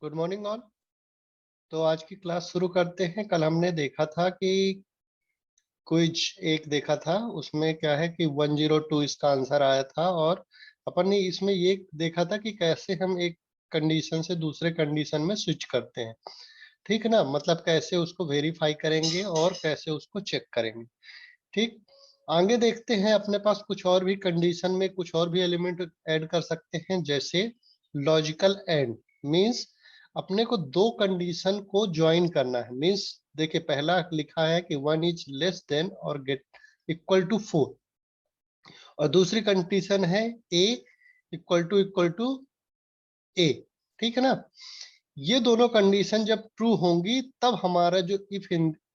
Good morning all. तो आज की क्लास शुरू करते हैं। कल हमने देखा था कि क्विज एक देखा था, उसमें क्या है कि 102 इसका आंसर आया था, और अपन ने इसमें ये देखा था कि कैसे हम एक कंडीशन से दूसरे कंडीशन में स्विच करते हैं। ठीक है ना, मतलब कैसे उसको वेरीफाई करेंगे और कैसे उसको चेक करेंगे। ठीक, आगे देखते हैं। अपने पास कुछ और भी कंडीशन में कुछ और भी एलिमेंट ऐड कर सकते हैं, जैसे लॉजिकल एंड। मींस अपने को दो कंडीशन को ज्वाइन करना है। मींस देखिए, पहला लिखा है कि 1 इज लेस देन और गेट इक्वल टू 4, और दूसरी कंडीशन है a इक्वल टू a। ठीक है ना, ये दोनों कंडीशन जब ट्रू होंगी तब हमारा जो इफ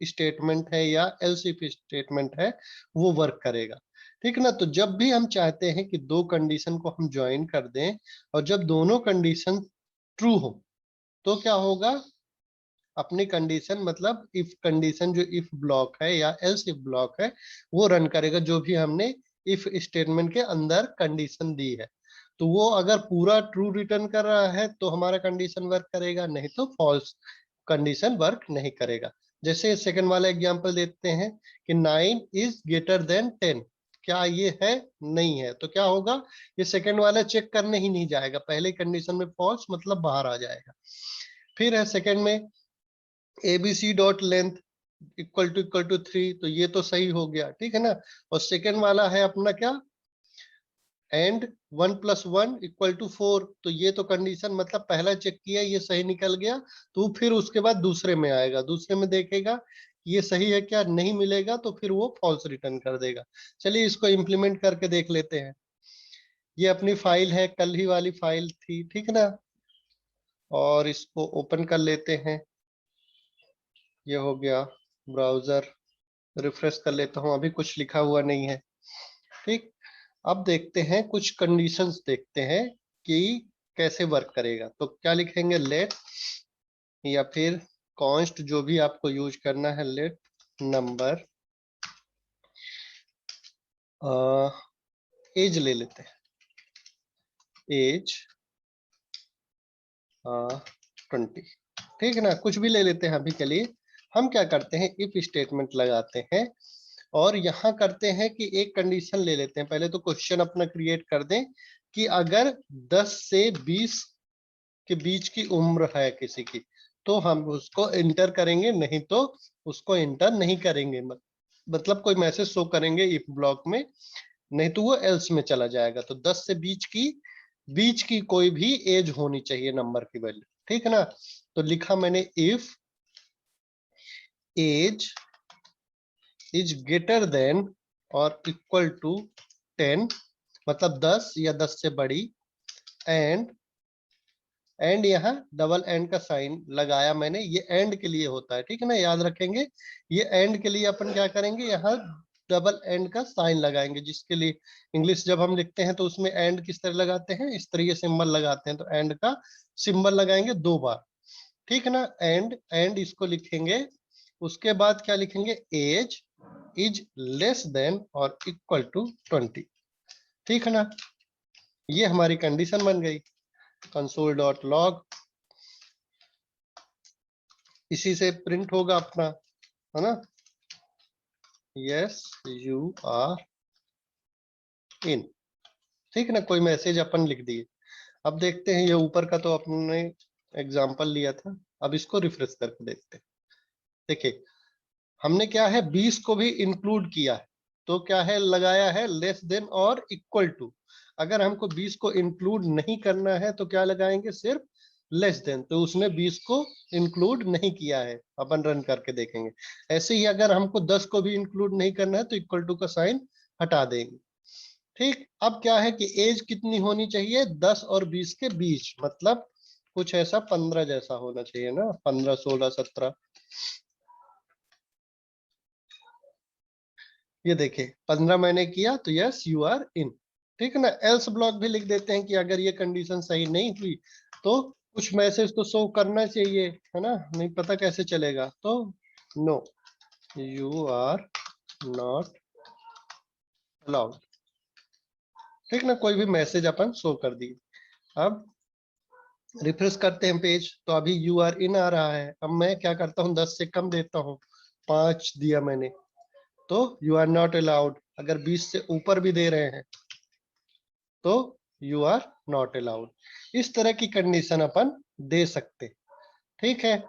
स्टेटमेंट है या एल्स इफ स्टेटमेंट है वो वर्क करेगा। ठीक है ना, तो जब भी हम चाहते हैं कि दो कंडीशन को हम ज्वाइन कर दें और जब दोनों कंडीशन ट्रू हो तो क्या होगा, अपनी कंडीशन मतलब इफ कंडीशन जो इफ ब्लॉक है या एल्स इफ ब्लॉक है वो रन करेगा, जो भी हमने इफ स्टेटमेंट के अंदर कंडीशन दी है। तो वो अगर पूरा ट्रू रिटर्न कर रहा है तो हमारा कंडीशन वर्क करेगा, नहीं तो फॉल्स कंडीशन वर्क नहीं करेगा। जैसे सेकंड वाला एग्जांपल देते हैं कि 9 इज ग्रेटर देन 10। क्या ये है? नहीं है। तो क्या होगा, ये सेकंड वाला चेक करने ही नहीं जाएगा, पहले कंडीशन में फॉल्स मतलब बाहर आ जाएगा। फिर है सेकंड में ABC dot length equal to 3, तो ये तो सही हो गया। ठीक है ना, और सेकंड वाला है अपना क्या, एंड 1 + 1 = 4, तो ये तो कंडीशन मतलब पहला चेक किया ये सही निकल गया, तो फिर उसके बाद दूसरे में आएगा, दूसरे में देखेगा ये सही है क्या, नहीं मिलेगा तो फिर वो फॉल्स रिटर्न कर देगा। चलिए इसको इम्प्लीमेंट करके देख लेते हैं। ये अपनी फाइल है, कल ही वाली फाइल थी। ठीक है ना, और इसको ओपन कर लेते हैं। ये हो गया ब्राउजर, रिफ्रेश कर लेता हूँ, अभी कुछ लिखा हुआ नहीं है। ठीक, अब देखते हैं कुछ कंडीशंस, देखते हैं कि कैसे वर्क करेगा। तो क्या लिखेंगे, लेट या फिर कॉन्स्ट, जो भी आपको यूज करना है, लेट नंबर एज ले लेते हैं, एज 20। ठीक है ना, कुछ भी ले लेते हैं अभी के लिए। हम क्या करते हैं, इफ स्टेटमेंट लगाते हैं और यहाँ करते हैं कि एक कंडीशन ले लेते हैं। पहले तो क्वेश्चन अपना क्रिएट कर दें कि अगर 10 से 20 के बीच की उम्र है किसी की तो हम उसको इंटर करेंगे, नहीं तो उसको इंटर नहीं करेंगे। मतलब कोई मैसेज शो करेंगे इफ ब्लॉक में, नहीं तो वो एल्स में चला जाएगा। तो 10 से बीच की कोई भी एज होनी चाहिए नंबर की वैल्यू। ठीक है ना, तो लिखा मैंने if age is greater than और इक्वल टू 10, मतलब 10 या 10 से बड़ी, एंड यहाँ डबल एंड का साइन लगाया मैंने, ये एंड के लिए होता है। ठीक है ना, याद रखेंगे, ये एंड के लिए अपन क्या करेंगे, यहाँ डबल एंड का साइन लगाएंगे, जिसके लिए इंग्लिश जब हम लिखते हैं तो उसमें एंड किस तरह लगाते हैं, इस तरह सिंबल लगाते हैं, तो एंड का सिंबल लगाएंगे 2 बार। ठीक है ना, एंड इसको लिखेंगे। उसके बाद क्या लिखेंगे, एज इज लेस देन और इक्वल टू 20। ठीक है ना, ये हमारी कंडीशन बन गई। console.log, इसी से प्रिंट होगा अपना, है ना, यस यू आर इन। ठीक है ना, कोई मैसेज अपन लिख दिए। अब देखते हैं, ये ऊपर का तो अपने एग्जांपल लिया था, अब इसको रिफ्रेश करके देखते हैं। देखिए, हमने क्या है 20 को भी इंक्लूड किया है, तो क्या है लगाया है लेस देन और इक्वल टू। अगर हमको 20 को इंक्लूड नहीं करना है तो क्या लगाएंगे, सिर्फ लेस देन, तो उसने 20 को इंक्लूड नहीं किया है। अपन रन करके देखेंगे। ऐसे ही अगर हमको 10 को भी इंक्लूड नहीं करना है तो इक्वल टू का साइन हटा देंगे। ठीक, अब क्या है कि एज कितनी होनी चाहिए, 10 और 20 के बीच, मतलब कुछ ऐसा 15 जैसा होना चाहिए ना, 15, 16, 17। ये देखिए 15 मैंने किया तो यस यू आर इन। ठीक है ना, एल्स ब्लॉक भी लिख देते हैं कि अगर ये कंडीशन सही नहीं हुई तो कुछ मैसेज तो शो करना चाहिए, है ना, नहीं पता कैसे चलेगा, तो no you are not allowed. ठीक ना, कोई भी मैसेज अपन शो कर दिए। अब रिफ्रेश करते हैं पेज, तो अभी यू आर इन आ रहा है। अब मैं क्या करता हूँ, 10 से कम देता हूँ, 5 दिया मैंने, तो यू आर नॉट अलाउड। अगर 20 से ऊपर भी दे रहे हैं तो यू आर नॉट अलाउड। इस तरह की कंडीशन अपन दे सकते। ठीक है,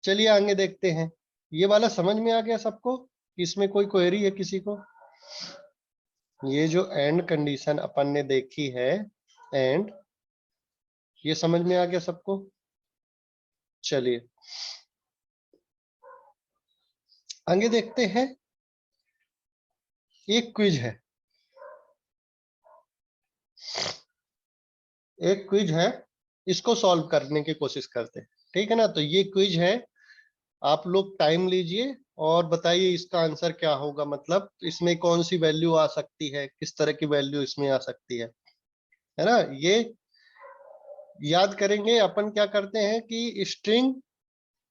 चलिए आगे देखते हैं। ये वाला समझ में आ गया सबको? इसमें कोई क्वेरी है किसी को? ये जो एंड कंडीशन अपन ने देखी है, एंड, ये समझ में आ गया सबको? चलिए आगे देखते हैं। एक क्विज है, एक क्विज है, इसको सॉल्व करने की कोशिश करते हैं। ठीक है ना, तो ये क्विज है, आप लोग टाइम लीजिए और बताइए इसका आंसर क्या होगा। मतलब इसमें कौन सी वैल्यू आ सकती है, किस तरह की वैल्यू इसमें आ सकती है ना। ये याद करेंगे अपन। क्या करते हैं कि स्ट्रिंग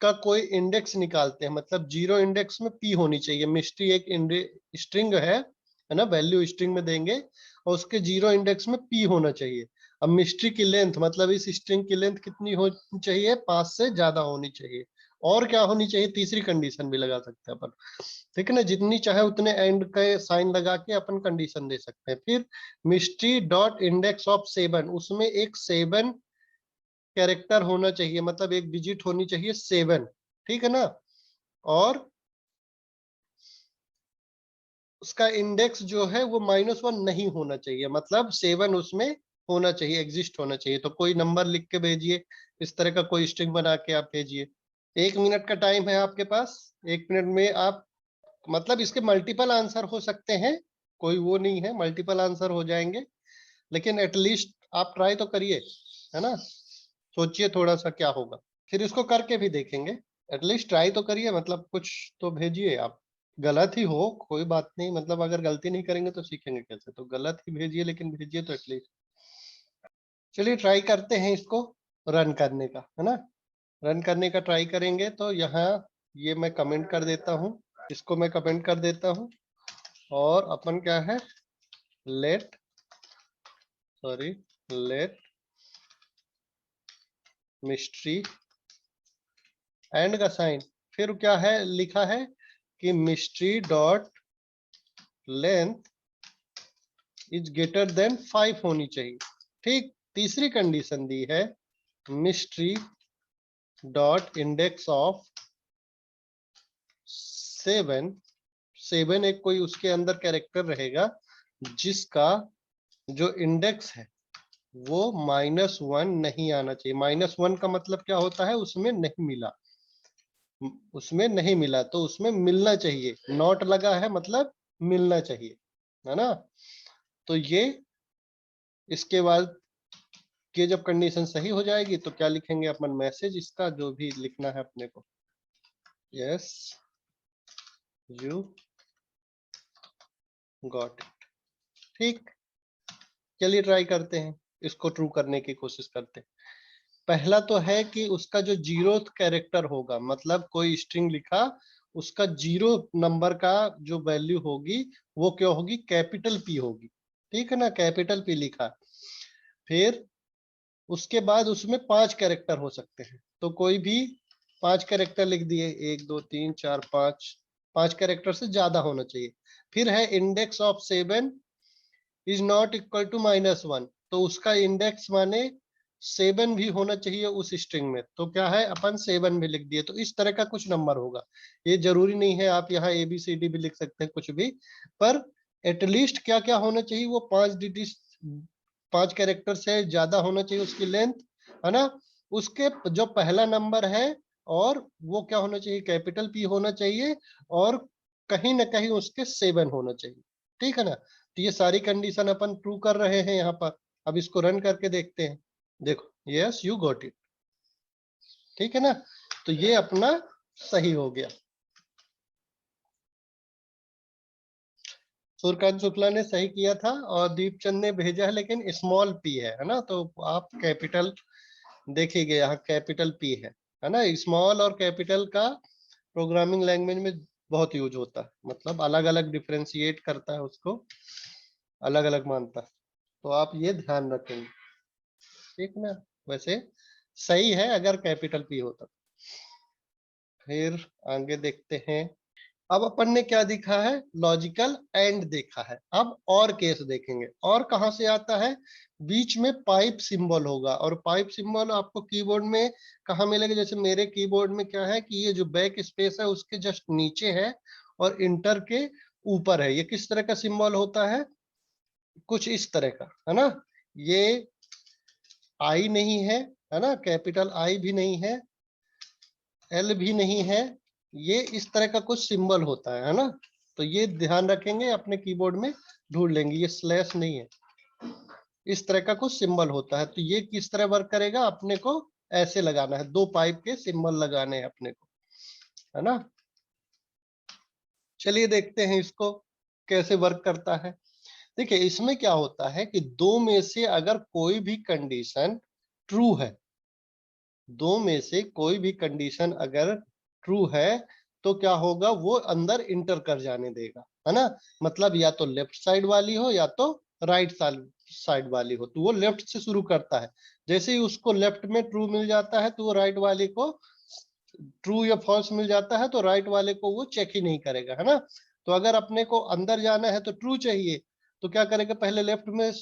का कोई इंडेक्स निकालते हैं, मतलब 0 इंडेक्स में पी होनी चाहिए। मिस्ट्री एक स्ट्रिंग है ना, वैल्यू स्ट्रिंग में देंगे और उसके 0 इंडेक्स में पी होना चाहिए। अब मिस्ट्री की लेंथ, मतलब इस स्ट्रिंग की लेंथ कितनी होनी चाहिए, 5 से ज्यादा होनी चाहिए। और क्या होनी चाहिए, तीसरी कंडीशन भी लगा सकते हैं अपन। ठीक है ना, जितनी चाहे उतने एंड के साइन लगा के अपन कंडीशन दे सकते हैं। फिर मिस्ट्री डॉट इंडेक्स ऑफ 7, उसमें एक 7 कैरेक्टर होना चाहिए, मतलब एक डिजिट होनी चाहिए 7। ठीक है ना, और उसका इंडेक्स जो है वो -1 नहीं होना चाहिए, मतलब 7 उसमें होना चाहिए, एग्जिस्ट होना चाहिए। तो कोई नंबर लिख के भेजिए, इस तरह का कोई स्ट्रिंग बना के आप भेजिए। 1 मिनट का टाइम है आपके पास। 1 मिनट में आप, मतलब इसके मल्टीपल आंसर हो सकते हैं, कोई वो नहीं है, मल्टीपल आंसर हो जाएंगे, लेकिन एटलीस्ट आप ट्राई तो करिए, है ना। सोचिए थोड़ा सा क्या होगा, फिर इसको करके भी देखेंगे। एटलीस्ट ट्राई तो करिए, मतलब कुछ तो भेजिए आप। गलत ही हो कोई बात नहीं, मतलब अगर गलती नहीं करेंगे तो सीखेंगे कैसे, तो गलत ही भेजिए, लेकिन भेजिए तो एटलीस्ट। चलिए ट्राई करते हैं इसको रन करने का, है ना। रन करने का ट्राई करेंगे। तो यहाँ ये मैं कमेंट कर देता हूँ, इसको मैं कमेंट कर देता हूँ। और अपन क्या है, let, sorry, let mystery and का साइन। फिर क्या है लिखा है कि mystery dot length is greater than 5 होनी चाहिए। ठीक, तीसरी कंडीशन दी है, मिस्ट्री डॉट इंडेक्स ऑफ 7, 7 एक कोई उसके अंदर कैरेक्टर रहेगा जिसका जो इंडेक्स है वो -1 नहीं आना चाहिए। -1 का मतलब क्या होता है, उसमें नहीं मिला, उसमें नहीं मिला तो उसमें मिलना चाहिए। नॉट लगा है मतलब मिलना चाहिए, है ना। तो ये, इसके बाद ये जब कंडीशन सही हो जाएगी तो क्या लिखेंगे अपन, मैसेज इसका जो भी लिखना है अपने को, यस यू गॉट इट। ठीक, चलिए ट्राई करते हैं, इसको ट्रू करने की कोशिश करते हैं। पहला तो है कि उसका जो 0th कैरेक्टर होगा, मतलब कोई स्ट्रिंग लिखा, उसका 0 नंबर का जो वैल्यू होगी वो क्या होगी, कैपिटल पी होगी। ठीक है ना, कैपिटल पी लिखा। फिर उसके बाद उसमें 5 कैरेक्टर हो सकते हैं, तो कोई भी 5 कैरेक्टर लिख दिए, 1 2 3 4 5, 5 कैरेक्टर से ज्यादा होना चाहिए। फिर है index of 7 is not equal to -1, तो उसका इंडेक्स माने 7 भी होना चाहिए उस स्ट्रिंग में। तो क्या है, अपन 7 भी लिख दिए। तो इस तरह का कुछ नंबर होगा, ये जरूरी नहीं है आप यहाँ ABCD भी लिख सकते हैं, कुछ भी, पर एटलीस्ट क्या क्या होना चाहिए, वो 5 डिजिट, 5 कैरेक्टर से ज्यादा होना चाहिए उसकी लेंथ, है ना। उसके जो पहला नंबर है, और वो क्या होना चाहिए, कैपिटल P होना चाहिए, और कहीं ना कहीं उसके 7 होना चाहिए। ठीक है ना, तो ये सारी कंडीशन अपन ट्रू कर रहे हैं यहाँ पर। अब इसको रन करके देखते हैं। देखो, यस यू गॉट इट। ठीक है ना, तो ये अपना सही हो गया। सूर्यकांत शुक्ला ने सही किया था और दीपचंद ने भेजा है, लेकिन स्मॉल p है ना। तो आप कैपिटल देखिएगा, यहाँ कैपिटल P है ना। स्मॉल और कैपिटल का प्रोग्रामिंग लैंग्वेज में बहुत यूज होता है, मतलब अलग अलग डिफरेंशिएट करता है उसको, अलग अलग मानता है, तो आप ये ध्यान रखेंगे, ठीक ना। वैसे सही है अगर कैपिटल पी होता। फिर आगे देखते हैं। अब अपन ने क्या दिखा है, लॉजिकल एंड देखा है। अब और केस देखेंगे, और कहां से आता है, बीच में पाइप सिंबल होगा, और पाइप सिंबल आपको कीबोर्ड में कहां मिलेगा, जैसे मेरे कीबोर्ड में क्या है कि ये जो बैक स्पेस है उसके जस्ट नीचे है और इंटर के ऊपर है। ये किस तरह का सिंबल होता है, कुछ इस तरह का, है ना। ये आई नहीं है ना, कैपिटल आई भी नहीं है, एल भी नहीं है, ये इस तरह का कुछ सिंबल होता है ना। तो ये ध्यान रखेंगे, अपने कीबोर्ड में ढूंढ लेंगे, ये स्लैश नहीं है, इस तरह का कुछ सिंबल होता है। तो ये किस तरह वर्क करेगा, अपने को ऐसे लगाना है, दो पाइप के सिंबल लगाने हैं अपने को, है ना। चलिए देखते हैं इसको कैसे वर्क करता है। देखिए इसमें क्या होता है कि दो में से अगर कोई भी कंडीशन ट्रू है, दो में से कोई भी कंडीशन अगर ट्रू है तो क्या होगा, वो अंदर इंटर कर जाने देगा, है ना। मतलब या तो लेफ्ट साइड वाली हो या तो राइट साइड वाली हो, तो वो लेफ्ट से शुरू करता है। जैसे ही उसको लेफ्ट में ट्रू मिल जाता है तो वो राइट वाले को ट्रू या फॉल्स मिल जाता है, तो राइट वाले को वो चेक ही नहीं करेगा, है ना। तो अगर अपने को अंदर जाना है तो ट्रू चाहिए, तो क्या करेगा, पहले लेफ्ट में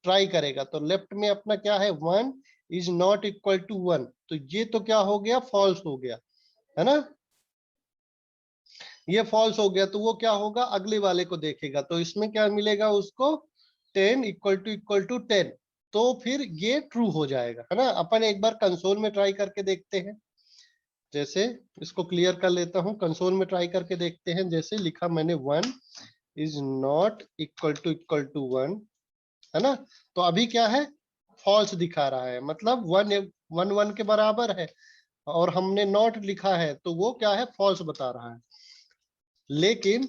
ट्राई करेगा। तो लेफ्ट में अपना क्या है, 1 इज नॉट इक्वल टू 1, तो ये तो क्या हो गया, फॉल्स हो गया, है ना। ये फॉल्स हो गया, तो वो क्या होगा, अगले वाले को देखेगा, तो इसमें क्या मिलेगा उसको, 10 इक्वल टू 10, तो फिर ये ट्रू हो जाएगा, है ना। अपन एक बार कंसोल में ट्राई करके देखते हैं। जैसे इसको क्लियर कर लेता हूं, कंसोल में ट्राई करके देखते हैं। जैसे लिखा मैंने 1 इज नॉट इक्वल टू 1, है ना। तो अभी क्या है, फॉल्स दिखा रहा है, मतलब 1 के बराबर है, और हमने नॉट लिखा है तो वो क्या है, फॉल्स बता रहा है। लेकिन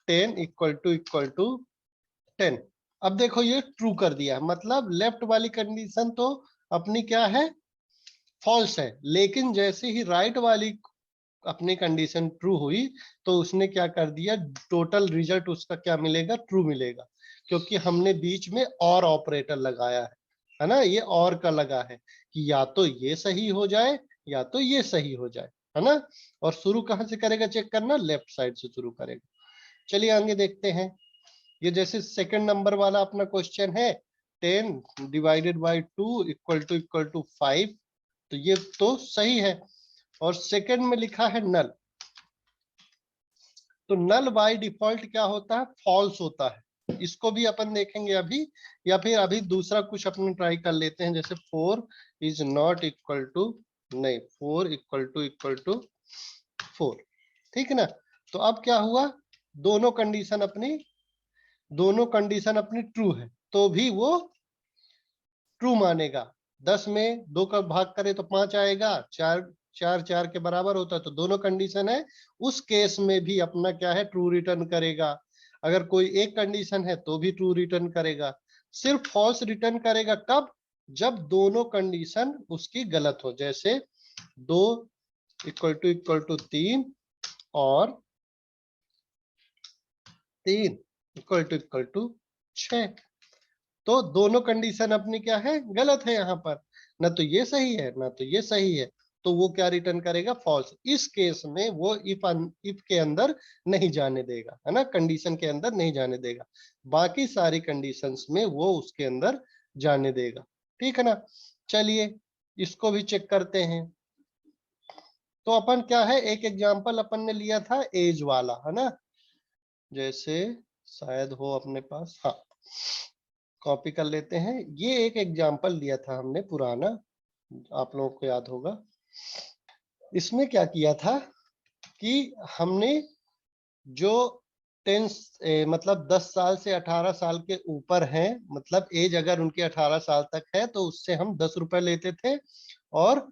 10 इक्वल टू 10, अब देखो ये ट्रू कर दिया, मतलब लेफ्ट वाली कंडीशन तो अपनी क्या है, फॉल्स है। लेकिन जैसे ही राइट वाली अपनी कंडीशन ट्रू हुई, तो उसने क्या कर दिया, टोटल रिजल्ट उसका क्या मिलेगा, ट्रू मिलेगा, क्योंकि हमने बीच में और ऑपरेटर लगाया है ना। ये और का लगा है कि या तो ये सही हो जाए या तो ये सही हो जाए, है ना। और शुरू कहां से करेगा चेक करना, लेफ्ट साइड से शुरू करेगा। चलिए आगे देखते हैं। ये जैसे सेकंड नंबर वाला अपना क्वेश्चन है, 10 डिवाइडेड बाई 2 इक्वल टू 5, तो ये तो सही है। और सेकंड में लिखा है नल, तो नल बाय डिफॉल्ट क्या होता है, फॉल्स होता है। इसको भी अपन देखेंगे अभी, या फिर अभी दूसरा कुछ अपन ट्राई कर लेते हैं। जैसे 4 इज नॉट इक्वल टू, नहीं 4 इक्वल टू 4, ठीक है ना। तो अब क्या हुआ, दोनों कंडीशन अपनी दोनों कंडीशन अपनी ट्रू है, तो भी वो ट्रू मानेगा। 10 में 2 का भाग करे तो 5 आएगा, 4 4 4 के बराबर होता है, तो दोनों कंडीशन है, उस केस में भी अपना क्या है, ट्रू रिटर्न करेगा। अगर कोई एक कंडीशन है तो भी ट्रू रिटर्न करेगा। सिर्फ फॉल्स रिटर्न करेगा कब, जब दोनों कंडीशन उसकी गलत हो। जैसे 2 इक्वल टू 3 और 3 इक्वल टू 6, तो दोनों कंडीशन अपनी क्या है, गलत है। यहाँ पर ना तो ये सही है ना तो ये सही है, तो वो क्या रिटर्न करेगा, फॉल्स। इस केस में वो इफ के अंदर नहीं जाने देगा, है ना, कंडीशन के अंदर नहीं जाने देगा। बाकी सारी कंडीशंस में वो उसके अंदर जाने देगा, ठीक है ना। चलिए इसको भी चेक करते हैं। तो अपन क्या है, एक एग्जांपल अपन ने लिया था एज वाला, है ना। जैसे शायद हो अपने पास, हाँ, कॉपी कर लेते हैं। ये एक एग्जांपल लिया था हमने पुराना, आप लोगों को याद होगा। इसमें क्या किया था कि हमने जो 10 मतलब 10 साल से 18 साल के ऊपर हैं, मतलब एज अगर उनकी 18 साल तक है तो उससे हम 10 रुपए लेते थे। और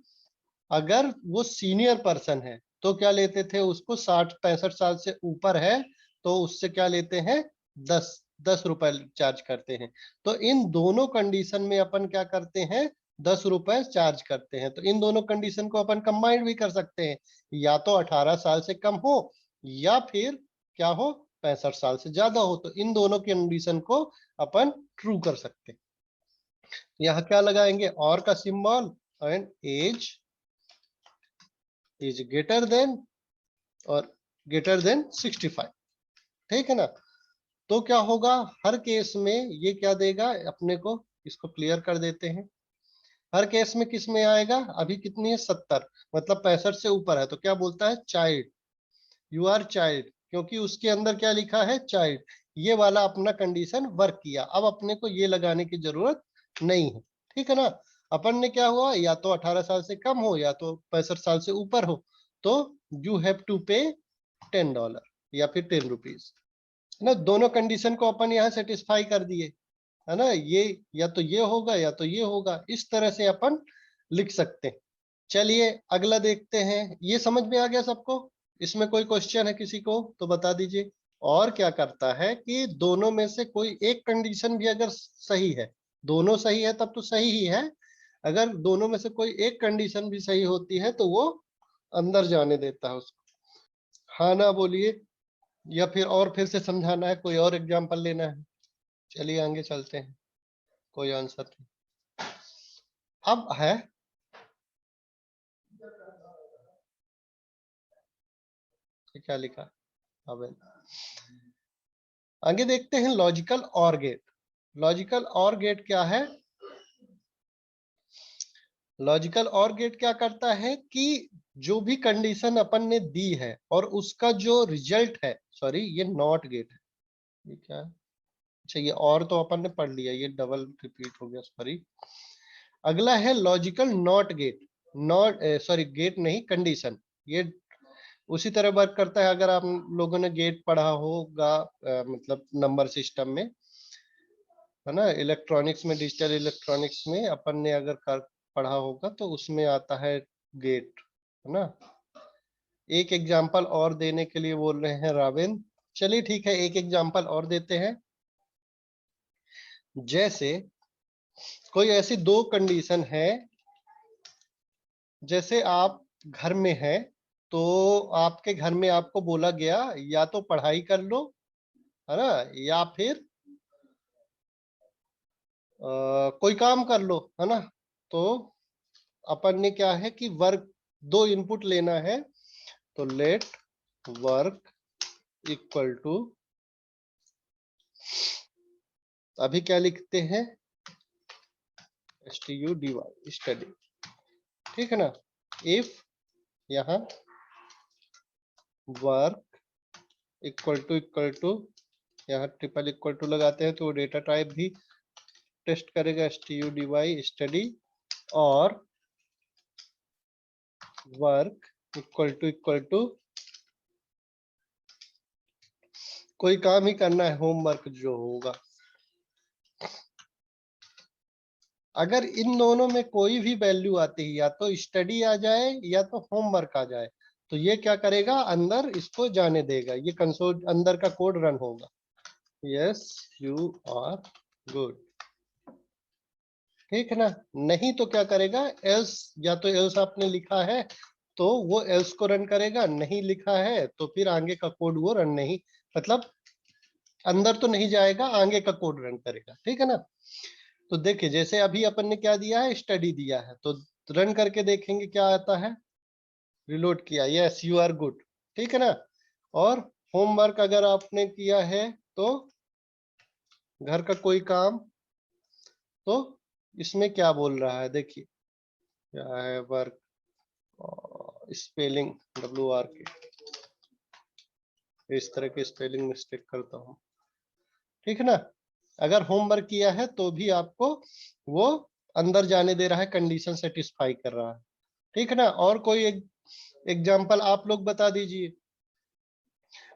अगर वो सीनियर पर्सन है तो क्या लेते थे, उसको 60 65 साल से ऊपर है तो उससे क्या लेते हैं, 10 10 रुपए चार्ज करते हैं। तो इन दोनों कंडीशन में अपन क्या करते हैं, 10 रुपए चार्ज करते हैं। तो इन दोनों कंडीशन को अपन कंबाइंड भी कर सकते हैं, या तो 18 साल से कम हो या फिर क्या हो, 65 साल से ज्यादा हो, तो इन दोनों कंडीशन को अपन ट्रू कर सकते हैं। यहाँ क्या लगाएंगे, और का symbol and age is greater than और ग्रेटर देन 65, ठीक है ना। तो क्या होगा, हर केस में ये क्या देगा अपने को, इसको क्लियर कर देते हैं। हर केस में किस में आएगा, अभी कितनी है 70, मतलब 65 से ऊपर है, तो क्या बोलता है चाइल्ड, यू आर चाइल्ड, क्योंकि उसके अंदर क्या लिखा है चाइल्ड, ये वाला अपना कंडीशन वर्क किया। अब अपने को ये लगाने की जरूरत नहीं है, ठीक है ना। अपन ने क्या हुआ, या तो 18 साल से कम हो या तो 65 साल से ऊपर हो, तो यू हैव टू पे $10 या फिर 10 रुपीज, है ना। दोनों कंडीशन को अपन यहाँ सेटिस्फाई कर दिए, है ना। ये या तो ये होगा या तो ये होगा, इस तरह से अपन लिख सकते हैं। चलिए अगला देखते हैं, ये समझ में आ गया सबको, इसमें कोई क्वेश्चन है किसी को तो बता दीजिए। और क्या करता है कि दोनों में से कोई एक कंडीशन भी अगर सही है, दोनों सही है तब तो सही ही है, अगर दोनों में से कोई एक कंडीशन भी सही होती है तो वो अंदर जाने देता है उसको। हाँ ना बोलिए, या फिर और फिर से समझाना है, कोई और एग्जांपल लेना है। चलिए आगे चलते हैं, कोई आंसर नहीं। अब है क्या लिखा, अब आगे देखते हैं लॉजिकल और गेट। लॉजिकल और गेट क्या है, लॉजिकल और गेट क्या करता है कि जो भी कंडीशन अपन ने दी है और उसका जो रिजल्ट है, सॉरी ये नॉट गेट है, ये क्या है, अच्छा ये और तो अपन ने पढ़ लिया, ये डबल रिपीट हो गया, सॉरी। अगला है logical not gate, not sorry gate नहीं कंडीशन, ये उसी तरह वर्क करता है। अगर आप लोगों ने गेट पढ़ा होगा मतलब नंबर सिस्टम में, है ना, इलेक्ट्रॉनिक्स में, डिजिटल इलेक्ट्रॉनिक्स में अपन ने अगर पढ़ा होगा तो उसमें आता है गेट, है ना। एक एग्जांपल और देने के लिए बोल रहे हैं राविन, चलिए ठीक है एक एग्जांपल और देते हैं। जैसे कोई ऐसी दो कंडीशन है, जैसे आप घर में हैं, तो आपके घर में आपको बोला गया या तो पढ़ाई कर लो, है ना, या फिर कोई काम कर लो, है ना। तो अपन ने क्या है कि वर्क, दो इनपुट लेना है, तो लेट वर्क इक्वल टू, अभी क्या लिखते हैं, STUDY स्टडी, ठीक है ना। इफ यहाँ वर्क इक्वल टू यहाँ ट्रिपल इक्वल टू लगाते हैं तो डेटा टाइप भी टेस्ट करेगा, STUDY स्टडी, और वर्क इक्वल टू कोई काम ही करना है, होमवर्क जो होगा। अगर इन दोनों में कोई भी वैल्यू आती है, या तो स्टडी आ जाए या तो होमवर्क आ जाए, तो ये क्या करेगा, अंदर इसको जाने देगा, ये कंसोल अंदर का कोड रन होगा, यस यू आर गुड, ठीक है ना। नहीं तो क्या करेगा एल्स, या तो एल्स आपने लिखा है तो वो एल्स को रन करेगा, नहीं लिखा है तो फिर आगे का कोड वो रन नहीं, मतलब अंदर तो नहीं जाएगा, आगे का कोड रन करेगा, ठीक है ना। तो देखिए जैसे अभी अपन ने क्या दिया है, स्टडी दिया है, तो रन करके देखेंगे क्या आता है, रिलोड किया, यस यू आर गुड, ठीक है ना। और होमवर्क अगर आपने किया है तो घर का कोई काम, तो इसमें क्या बोल रहा है, देखिए क्या है, वर्क स्पेलिंग WRK, इस तरह के स्पेलिंग मिस्टेक करता हूँ, ठीक है ना। अगर होमवर्क किया है तो भी आपको वो अंदर जाने दे रहा है, कंडीशन सेटिस्फाई कर रहा है, ठीक है ना। और कोई एग्जाम्पल आप लोग बता दीजिए।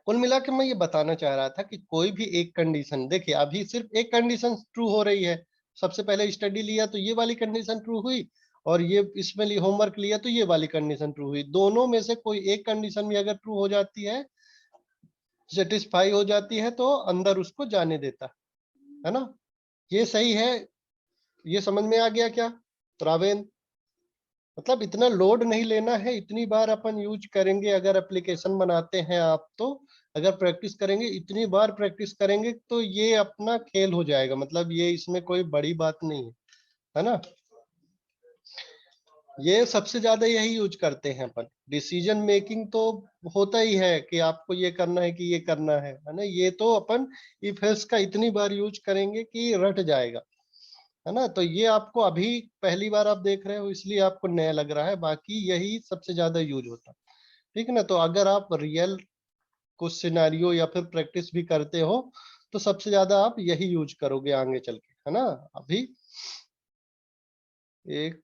कुल मिला के मैं ये बताना चाह रहा था कि कोई भी एक कंडीशन, देखिए अभी सिर्फ एक कंडीशन ट्रू हो रही है, सबसे पहले स्टडी लिया तो ये वाली कंडीशन ट्रू हुई, और ये इसमें लिए होमवर्क लिया तो ये वाली कंडीशन ट्रू हुई। दोनों में से कोई एक कंडीशन भी अगर ट्रू हो जाती है, सेटिस्फाई हो जाती है, तो अंदर उसको जाने देता है ना। ये सही है, ये समझ में आ गया क्या रावेन, मतलब इतना लोड नहीं लेना है, इतनी बार अपन यूज करेंगे। अगर एप्लीकेशन बनाते हैं आप, तो अगर प्रैक्टिस करेंगे, इतनी बार प्रैक्टिस करेंगे, तो ये अपना खेल हो जाएगा। मतलब ये इसमें कोई बड़ी बात नहीं है ना। ये सबसे ज्यादा यही यूज करते हैं अपन। डिसीजन मेकिंग तो होता ही है कि आपको ये करना है कि ये करना है ना। ये तो अपन इफ एल्स का इतनी बार यूज करेंगे कि रट जाएगा, है ना। तो ये आपको अभी पहली बार आप देख रहे हो, इसलिए आपको नया लग रहा है, बाकी यही सबसे ज्यादा यूज होता है। ठीक है ना। तो अगर आप रियल कुछ सिनेरियो या फिर प्रैक्टिस भी करते हो, तो सबसे ज्यादा आप यही यूज करोगे आगे चल के, है ना। अभी एक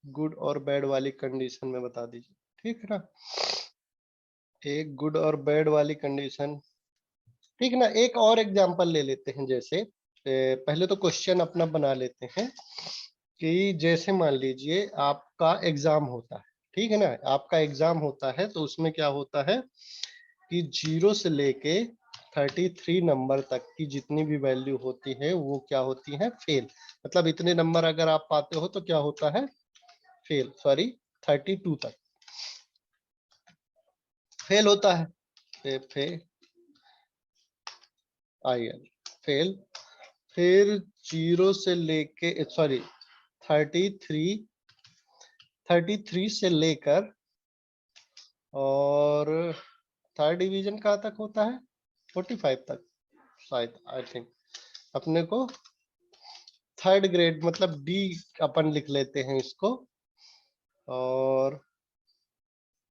गुड और बैड वाली कंडीशन में बता दीजिए, ठीक है ना। एक गुड और बैड वाली कंडीशन, ठीक है ना। एक और एग्जांपल ले लेते हैं। जैसे पहले तो क्वेश्चन अपना बना लेते हैं कि जैसे मान लीजिए आपका एग्जाम होता है, ठीक है ना। आपका एग्जाम होता है तो उसमें क्या होता है कि 0 से लेके 33 नंबर तक की जितनी भी वैल्यू होती है वो क्या होती है, फेल। मतलब इतने नंबर अगर आप पाते हो तो क्या होता है, फेल। सॉरी, 32 तक फेल होता है। L fail. फिर 0 से लेके सॉरी 33 से लेकर, और थर्ड डिवीजन कहाँ तक होता है, 45 तक शायद, आई थिंक। अपने को थर्ड ग्रेड मतलब डी अपन लिख लेते हैं इसको, और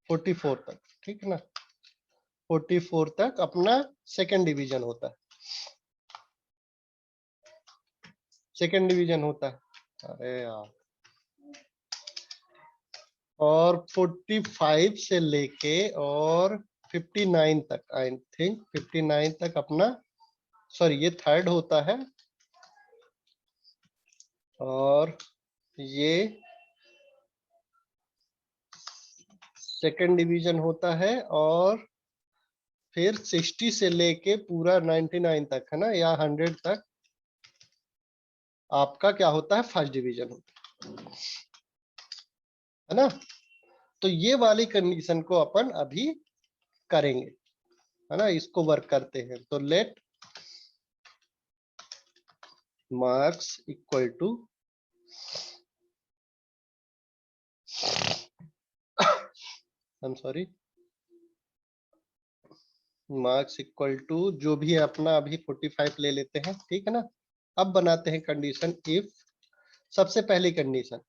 44 तक, ठीक है ना। 44 तक अपना सेकंड डिवीजन होता है, सेकंड डिवीजन होता है। अरे यार, और 45 से लेके और 59 तक, आई थिंक 59 तक अपना, सॉरी ये थर्ड होता है, और ये सेकंड डिवीजन होता है, और फिर 60 से लेके पूरा 99 तक, है ना, या 100 तक आपका क्या होता है, फर्स्ट डिवीजन होता है ना। तो ये वाली कंडीशन को अपन अभी करेंगे, है ना। इसको वर्क करते हैं। तो let marks equal to, I am sorry, marks equal to जो भी है अपना, अभी 45 ले लेते हैं, ठीक है ना। अब बनाते हैं कंडीशन इफ, सबसे पहली कंडीशन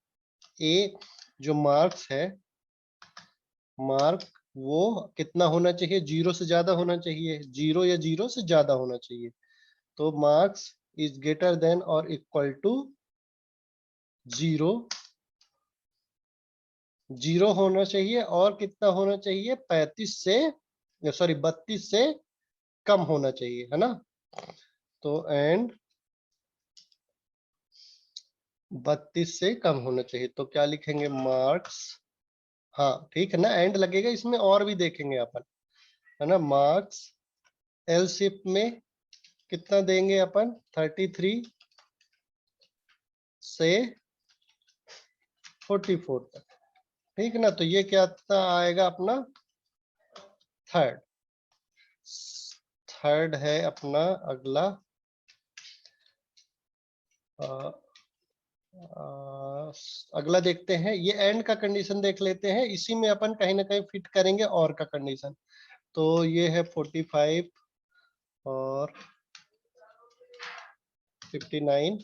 ए, जो मार्क्स है, मार्क वो कितना होना चाहिए, 0 से ज्यादा होना चाहिए, 0 या 0 से ज्यादा होना चाहिए। तो मार्क्स इज ग्रेटर देन और इक्वल टू 0, 0 होना चाहिए, और कितना होना चाहिए, 35 से, सॉरी 32 से कम होना चाहिए, है ना। तो एंड 32 से कम होना चाहिए, तो क्या लिखेंगे, मार्क्स, हाँ ठीक है ना, एंड लगेगा इसमें, और भी देखेंगे अपन, है ना। मार्क्स एल शिफ्ट में कितना देंगे अपन, 33 से 44 तक, ठीक है ना। तो ये क्या आएगा अपना, थर्ड, थर्ड है अपना अगला, अगला देखते हैं। ये एंड का कंडीशन देख लेते हैं, इसी में अपन कहीं ना कहीं फिट करेंगे और का कंडीशन। तो ये है 45 और 59,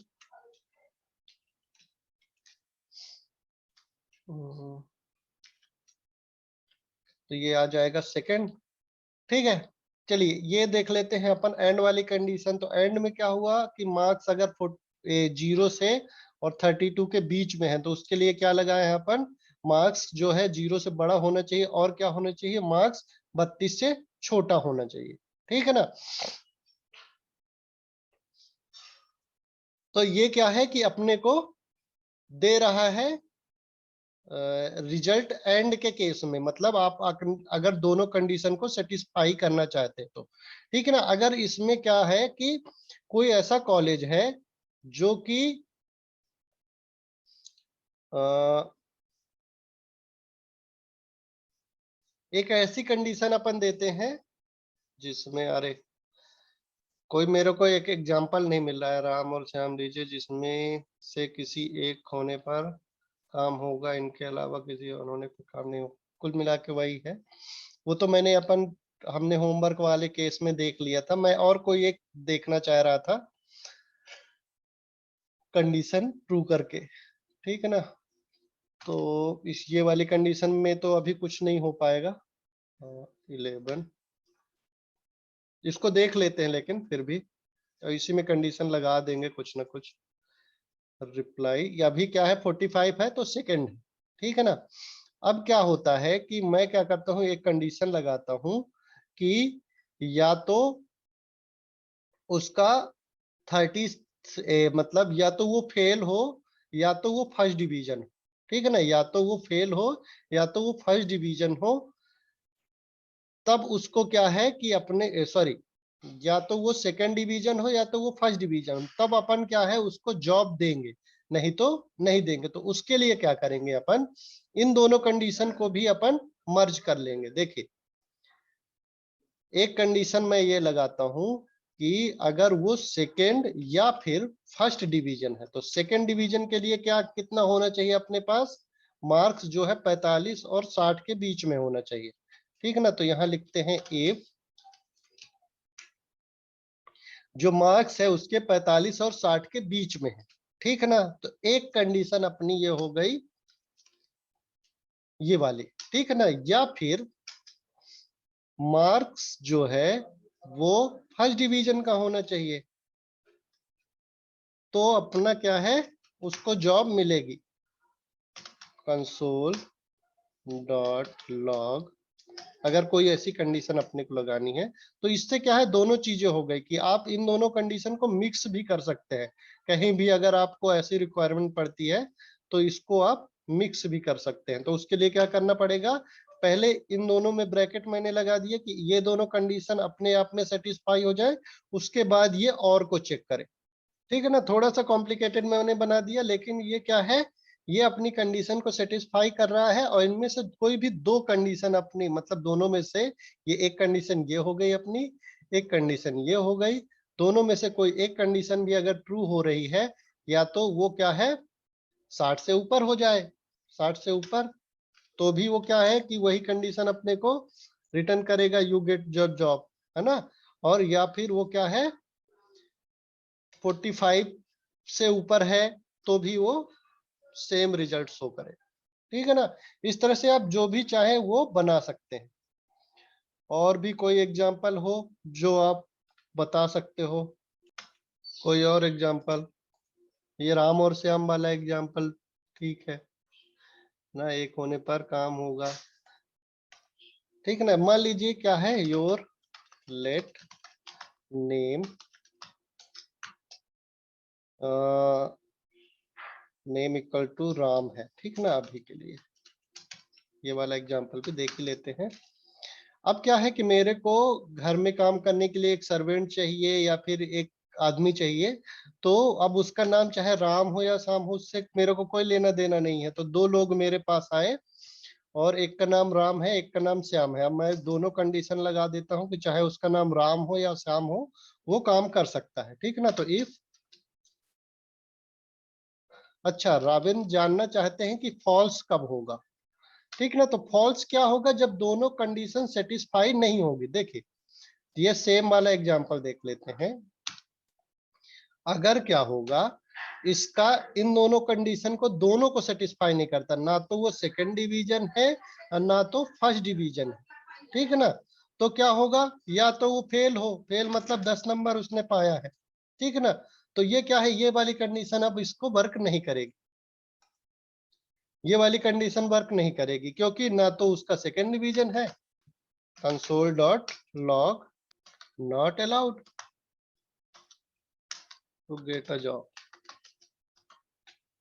तो ये आ जाएगा सेकंड, ठीक है। चलिए ये देख लेते हैं अपन एंड वाली कंडीशन। तो एंड में क्या हुआ कि मार्क्स अगर 0 से और 32 के बीच में है, तो उसके लिए क्या लगाए हैं अपन, मार्क्स जो है 0 से बड़ा होना चाहिए, और क्या होना चाहिए, मार्क्स 32 से छोटा होना चाहिए, ठीक है ना। तो ये क्या है कि अपने को दे रहा है रिजल्ट एंड के केस में, मतलब आप अगर दोनों कंडीशन को सेटिस्फाई करना चाहते हैं तो, ठीक है ना। अगर इसमें क्या है कि कोई ऐसा कॉलेज है जो कि एक ऐसी कंडीशन अपन देते हैं जिसमें, अरे कोई मेरे को एक एग्जांपल नहीं मिल रहा है, राम और श्याम लीजिए, जिसमें से किसी एक होने पर काम होगा, इनके अलावा किसी और होने पर काम नहीं होगा। कुल मिला के वही है, वो तो मैंने हमने होमवर्क वाले केस में देख लिया था। मैं और कोई एक देखना चाह रहा था कंडीशन ट्रू करके, ठीक है ना। तो ये वाली कंडीशन में तो अभी कुछ नहीं हो पाएगा। 11 इसको देख लेते हैं, लेकिन फिर भी इसी में कंडीशन लगा देंगे कुछ ना कुछ। रिप्लाई अभी क्या है, 45 है तो सेकंड, ठीक है ना। अब क्या होता है कि मैं क्या करता हूँ, एक कंडीशन लगाता हूँ कि या तो उसका 30 मतलब या तो वो फेल हो या तो वो फर्स्ट डिवीजन, ठीक है ना। या तो वो फेल हो या तो वो फर्स्ट डिवीजन हो, तब उसको क्या है कि अपने सॉरी, या तो वो सेकंड डिवीजन हो या तो वो फर्स्ट डिवीजन, तब अपन क्या है उसको जॉब देंगे, नहीं तो नहीं देंगे। तो उसके लिए क्या करेंगे, अपन इन दोनों कंडीशन को भी अपन मर्ज कर लेंगे। देखिए, एक कंडीशन मैं ये लगाता हूं कि अगर वो सेकंड या फिर फर्स्ट डिवीजन है, तो सेकंड डिवीजन के लिए क्या कितना होना चाहिए अपने पास, मार्क्स जो है 45 और 60 के बीच में होना चाहिए, ठीक है ना। तो यहां लिखते हैं इफ जो मार्क्स है उसके 45 और 60 के बीच में है, ठीक है ना। तो एक कंडीशन अपनी ये हो गई, ये वाली, ठीक है ना। या फिर मार्क्स जो है वो फर्स्ट डिवीजन का होना चाहिए, तो अपना क्या है उसको जॉब मिलेगी। कंसोल डॉट लॉग, अगर कोई ऐसी कंडीशन अपने को लगानी है, तो इससे क्या है दोनों चीजें हो गई कि आप इन दोनों कंडीशन को मिक्स भी कर सकते हैं। कहीं भी अगर आपको ऐसी रिक्वायरमेंट पड़ती है तो इसको आप मिक्स भी कर सकते हैं। तो उसके लिए क्या करना पड़ेगा, पहले इन दोनों में ब्रैकेट मैंने लगा दिया कि ये दोनों कंडीशन अपने आप में सेटिस्फाई हो जाए, उसके बाद ये और को चेक करें, ठीक है ना। थोड़ा सा कॉम्प्लिकेटेड मैंने बना दिया, लेकिन ये क्या है, ये अपनी कंडीशन को सेटिस्फाई कर रहा है, और इनमें से कोई भी दो कंडीशन अपनी, मतलब दोनों में से ये एक कंडीशन ये हो गई अपनी, एक कंडीशन ये हो गई, दोनों में से कोई एक कंडीशन भी अगर ट्रू हो रही है, या तो वो क्या है 60 से ऊपर हो जाए, 60 से ऊपर, तो भी वो क्या है कि वही कंडीशन अपने को रिटर्न करेगा, यू गेट योर जॉब, है ना। और या फिर वो क्या है 45 से ऊपर है तो भी वो सेम रिजल्ट शो करे, ठीक है ना। इस तरह से आप जो भी चाहे वो बना सकते हैं। और भी कोई एग्जांपल हो जो आप बता सकते हो, कोई और एग्जांपल। ये राम और श्याम वाला एग्जांपल ठीक है ना, एक होने पर काम होगा, ठीक है ना। मान लीजिए क्या है, your let name name equal to Ram है, ठीक ना। अभी के लिए ये वाला एग्जांपल भी देख ही लेते हैं। अब क्या है कि मेरे को घर में काम करने के लिए एक सर्वेंट चाहिए या फिर एक आदमी चाहिए, तो अब उसका नाम चाहे राम हो या श्याम हो, उससे मेरे को कोई लेना देना नहीं है। तो दो लोग मेरे पास आए और एक का नाम राम है, एक का नाम श्याम है। अब मैं दोनों कंडीशन लगा देता हूं कि चाहे उसका नाम राम हो या श्याम हो, वो काम कर सकता है, ठीक है ना। तो इफ, अच्छा राविन जानना चाहते हैं कि फॉल्स कब होगा, ठीक ना। तो फॉल्स क्या होगा, जब दोनों कंडीशन सेटिस्फाई नहीं होगी। देखिए ये सेम वाला एग्जांपल देख लेते हैं। अगर क्या होगा, इसका इन दोनों कंडीशन को दोनों को सेटिस्फाई नहीं करता, ना तो वो सेकंड डिवीजन है और ना तो फर्स्ट डिवीजन है, ठीक है ना। तो क्या होगा, या तो वो फेल हो, फेल मतलब 10 नंबर उसने पाया है, ठीक है ना। तो ये क्या है, ये वाली कंडीशन अब इसको वर्क नहीं करेगी, ये वाली कंडीशन वर्क नहीं करेगी, क्योंकि ना तो उसका सेकंड डिवीजन है। Console dot log not allowed to get a job,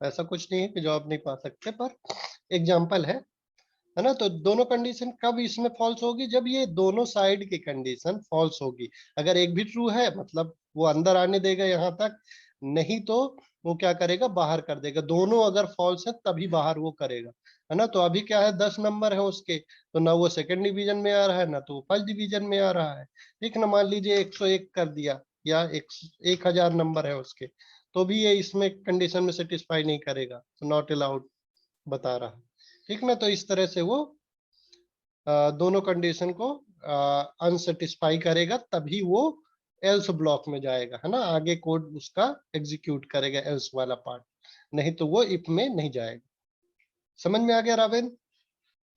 ऐसा कुछ नहीं है कि जॉब नहीं पा सकते, पर एग्जाम्पल है ना। तो दोनों कंडीशन कब इसमें फॉल्स होगी, जब ये दोनों साइड की कंडीशन फॉल्स होगी। अगर एक भी ट्रू है मतलब वो अंदर आने देगा यहाँ तक, नहीं तो वो क्या करेगा बाहर कर देगा। दोनों अगर फॉल्स है तभी बाहर वो करेगा, है ना। तो अभी क्या है 10 नंबर है उसके, तो ना वो सेकंड डिवीजन में आ रहा है ना तो वो फर्स्ट डिवीजन में आ रहा है। ठीक ना, मान लीजिए 101 कर दिया या 1000 नंबर है उसके, तो भी ये इसमें कंडीशन में सेटिस्फाई नहीं करेगा, तो नॉट अलाउड बता रहा है। ठीक ना, तो इस तरह से वो दोनों कंडीशन को अनसेटिस्फाई करेगा, तभी वो एल्स ब्लॉक में जाएगा, है ना, आगे कोड उसका एग्जीक्यूट करेगा एल्स वाला पार्ट, नहीं तो वो इफ में नहीं जाएगा। समझ में आ गया रावेन?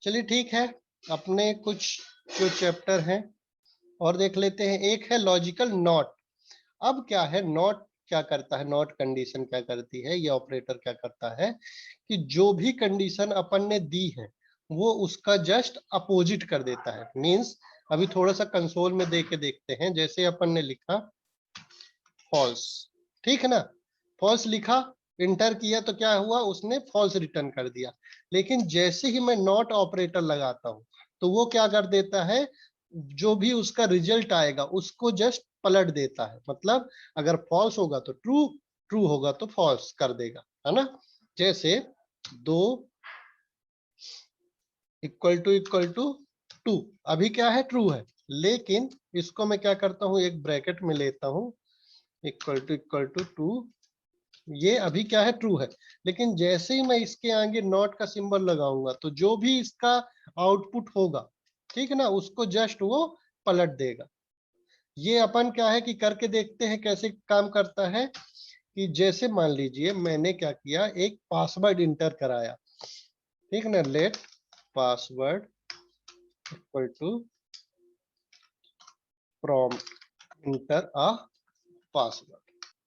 चलिए ठीक है, अपने कुछ जो चैप्टर हैं और देख लेते हैं। एक है लॉजिकल नॉट। अब क्या है नॉट, क्या करता है नॉट कंडीशन, क्या करती है ये ऑपरेटर, क्या करता है कि जो भी कंडीशन अपन ने दी है वो उसका जस्ट अपोजिट कर देता है। मींस अभी थोड़ा सा कंसोल में दे के देखते हैं। जैसे अपन ने लिखा फॉल्स, ठीक है ना, फॉल्स लिखा, इंटर किया तो क्या हुआ, उसने फॉल्स रिटर्न कर दिया। लेकिन जैसे ही मैं नॉट ऑपरेटर लगाता हूं तो वो क्या कर देता है, जो भी उसका रिजल्ट आएगा उसको जस्ट पलट देता है। मतलब अगर फॉल्स होगा तो ट्रू, ट्रू होगा तो फॉल्स कर देगा, है ना। जैसे 2 इक्वल टू 2, अभी क्या है ट्रू है, लेकिन इसको मैं क्या करता हूं, एक ब्रैकेट में लेता हूं, इक्वल टू 2, ये अभी क्या है ट्रू है। लेकिन जैसे ही मैं इसके आगे नॉट का सिंबल लगाऊंगा तो जो भी इसका आउटपुट होगा, ठीक है ना, उसको जस्ट वो पलट देगा। ये अपन क्या है कि करके देखते हैं कैसे काम करता है। कि जैसे मान लीजिए मैंने क्या किया, एक पासवर्ड इंटर कराया, ठीक ना, let password equal to prompt enter a password,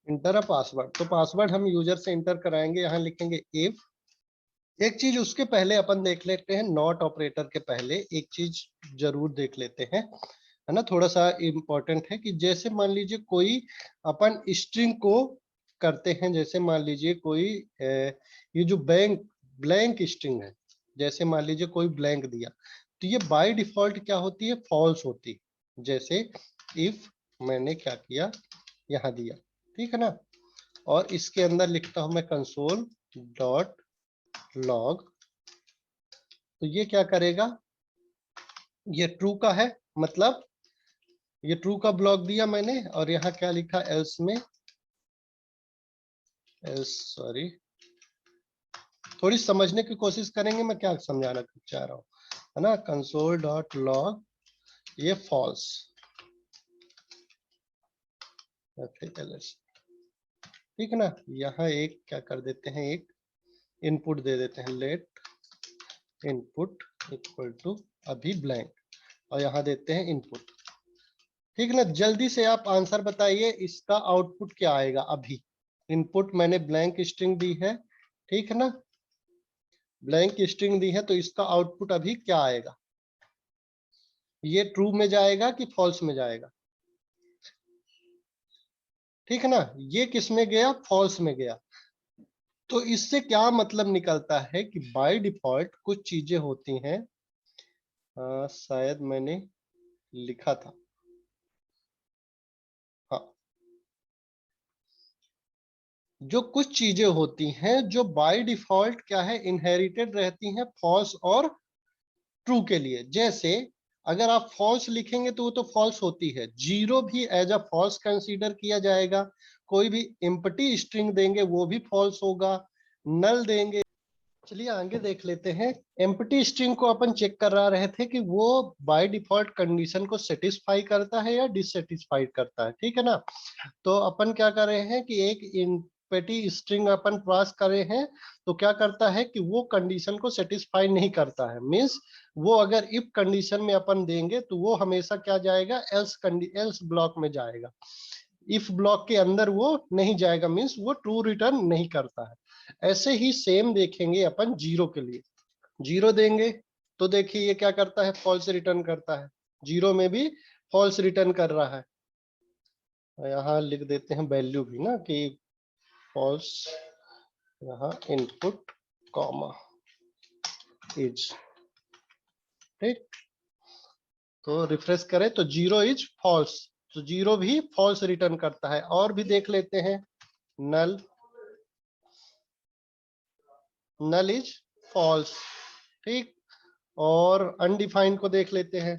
enter a password. तो पासवर्ड हम यूजर से इंटर कराएंगे, यहां लिखेंगे इफ। एक चीज उसके पहले अपन देख लेते हैं, नॉट ऑपरेटर के पहले एक चीज जरूर देख लेते हैं, है ना, थोड़ा सा इंपॉर्टेंट है। कि जैसे मान लीजिए कोई अपन स्ट्रिंग को करते हैं, जैसे मान लीजिए कोई ये जो ब्लैंक स्ट्रिंग है, जैसे मान लीजिए कोई ब्लैंक दिया, तो ये बाय डिफॉल्ट क्या होती है, फॉल्स होती है। जैसे इफ मैंने क्या किया, यहाँ दिया, ठीक है ना, और इसके अंदर लिखता हूं मैं कंसोल डॉट लॉग, तो ये क्या करेगा, ये ट्रू का है, मतलब ये ट्रू का ब्लॉक दिया मैंने, और यहाँ क्या लिखा एल्स में, एल्स सॉरी, थोड़ी समझने की कोशिश करेंगे मैं क्या समझाना चाह रहा हूँ, है ना, कंसोल डॉट लॉग, ये फॉल्स, ठीक है ना। यहाँ एक क्या कर देते हैं, एक इनपुट दे देते हैं, लेट इनपुट इक्वल टू अभी ब्लैंक, और यहाँ देते हैं इनपुट, ठीक है ना। जल्दी से आप आंसर बताइए, इसका आउटपुट क्या आएगा। अभी इनपुट मैंने ब्लैंक स्ट्रिंग दी है, ठीक है ना, ब्लैंक स्ट्रिंग दी है, तो इसका आउटपुट अभी क्या आएगा, ये ट्रू में जाएगा कि फॉल्स में जाएगा, ठीक है ना। ये किस में गया, फॉल्स में गया। तो इससे क्या मतलब निकलता है कि बाय डिफॉल्ट कुछ चीजें होती हैं, शायद मैंने लिखा था, हाँ, जो कुछ चीजें होती हैं जो बाय डिफॉल्ट क्या है, इनहेरिटेड रहती हैं फॉल्स और ट्रू के लिए। जैसे अगर आप फॉल्स लिखेंगे तो वो तो फॉल्स होती है, जीरो भी एज अ फॉल्स कंसीडर किया जाएगा, कोई भी एम्प्टी स्ट्रिंग देंगे वो भी फॉल्स होगा, नल देंगे। चलिए आगे देख लेते हैं। एम्प्टी स्ट्रिंग को अपन चेक करा रहे थे कि वो बाय डिफॉल्ट कंडीशन को सेटिस्फाई करता है या डिससेटिस्फाइड करता है, ठीक है ना। तो अपन क्या कर रहे हैं कि एक एम्प्टी स्ट्रिंग अपन पास करे हैं, तो क्या करता है कि वो कंडीशन को सेटिस्फाई नहीं करता है। मींस वो अगर इफ कंडीशन में अपन देंगे तो वो हमेशा क्या जाएगा, एल्स ब्लॉक में जाएगा, इफ ब्लॉक के अंदर वो नहीं जाएगा, मींस वो ट्रू रिटर्न नहीं करता है। ऐसे ही सेम देखेंगे अपन जीरो के लिए, जीरो देंगे तो देखिए ये क्या करता है, फॉल्स रिटर्न करता है, जीरो में भी फॉल्स रिटर्न कर रहा है। यहाँ लिख देते हैं वैल्यू भी ना कि फॉल्स, यहाँ इनपुट कॉमा इज, ठीक, तो रिफ्रेश करें तो जीरो इज फॉल्स, तो जीरो भी फॉल्स रिटर्न करता है। और भी देख लेते हैं, नल, नल इज फॉल्स, ठीक, और अनडिफाइंड को देख लेते हैं,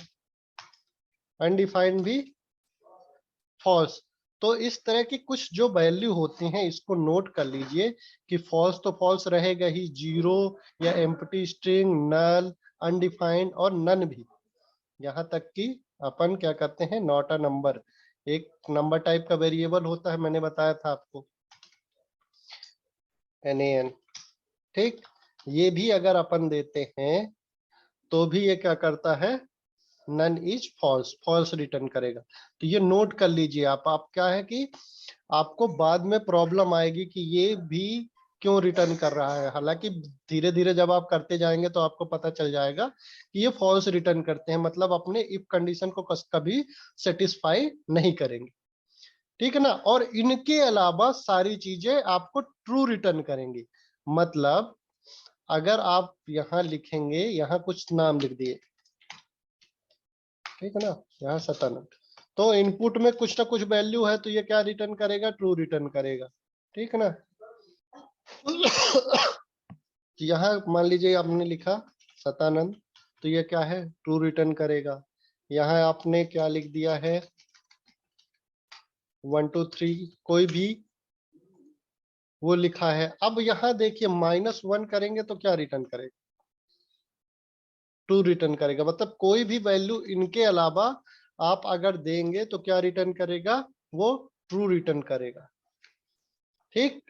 अनडिफाइंड भी फॉल्स। तो इस तरह की कुछ जो वैल्यू होती हैं इसको नोट कर लीजिए कि फॉल्स तो फॉल्स रहेगा ही, जीरो या एम्प्टी स्ट्रिंग, नल, अनडिफाइंड और नन भी। यहाँ तक कि अपन क्या करते हैं, नॉट अ नंबर, एक नंबर टाइप का वेरिएबल होता है, मैंने बताया था आपको, NaN। ठीक, ये भी अगर अपन देते हैं तो भी ये क्या करता है, none is false, false return करेगा। तो ये नोट कर लीजिए आप क्या है कि आपको बाद में प्रॉब्लम आएगी कि ये भी क्यों रिटर्न कर रहा है। हालांकि धीरे धीरे जब आप करते जाएंगे तो आपको पता चल जाएगा कि ये फॉल्स रिटर्न करते हैं, मतलब अपने इफ कंडीशन को कभी सेटिस्फाई नहीं करेंगे। ठीक है ना, और इनके अलावा सारी चीजें आपको ट्रू रिटर्न करेंगी। मतलब अगर आप यहाँ लिखेंगे, यहाँ कुछ नाम लिख दिए, ठीक है ना, यहाँ 97, तो इनपुट में कुछ ना कुछ वैल्यू है तो ये क्या रिटर्न करेगा, ट्रू रिटर्न करेगा। ठीक है ना। यहाँ मान लीजिए आपने लिखा सतानंद, तो ये क्या है, ट्रू रिटर्न करेगा। यहाँ आपने क्या लिख दिया है, 1 2 3 कोई भी वो लिखा है। अब यहाँ देखिए -1 करेंगे तो क्या रिटर्न करेगा, ट्रू रिटर्न करेगा। मतलब कोई भी वैल्यू इनके अलावा आप अगर देंगे तो क्या रिटर्न करेगा, वो ट्रू रिटर्न करेगा। ठीक,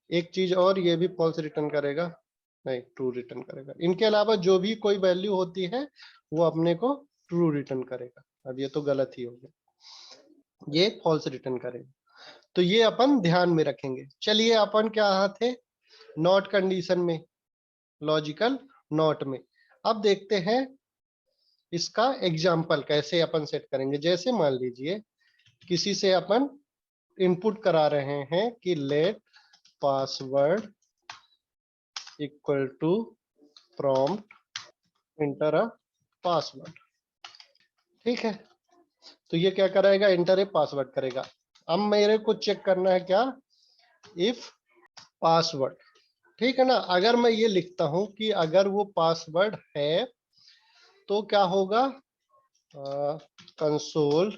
एक चीज और, ये भी फॉल्स रिटर्न करेगा, नहीं ट्रू रिटर्न करेगा। इनके अलावा जो भी कोई वैल्यू होती है वो अपने को ट्रू रिटर्न करेगा। अब ये तो गलत ही हो गया, ये फॉल्स रिटर्न करेगा। तो ये अपन ध्यान में रखेंगे। चलिए अपन क्या थे, नॉट कंडीशन में, लॉजिकल नॉट में। अब देखते हैं इसका एग्जाम्पल कैसे अपन सेट करेंगे। जैसे मान लीजिए किसी से अपन इनपुट करा रहे हैं कि let password equal to prompt enter a password. ठीक है, तो ये क्या करेगा, इंटर ए पासवर्ड करेगा। अब मेरे को चेक करना है क्या, इफ पासवर्ड। ठीक है ना, अगर मैं ये लिखता हूं कि अगर वो पासवर्ड है तो क्या होगा, कंसोल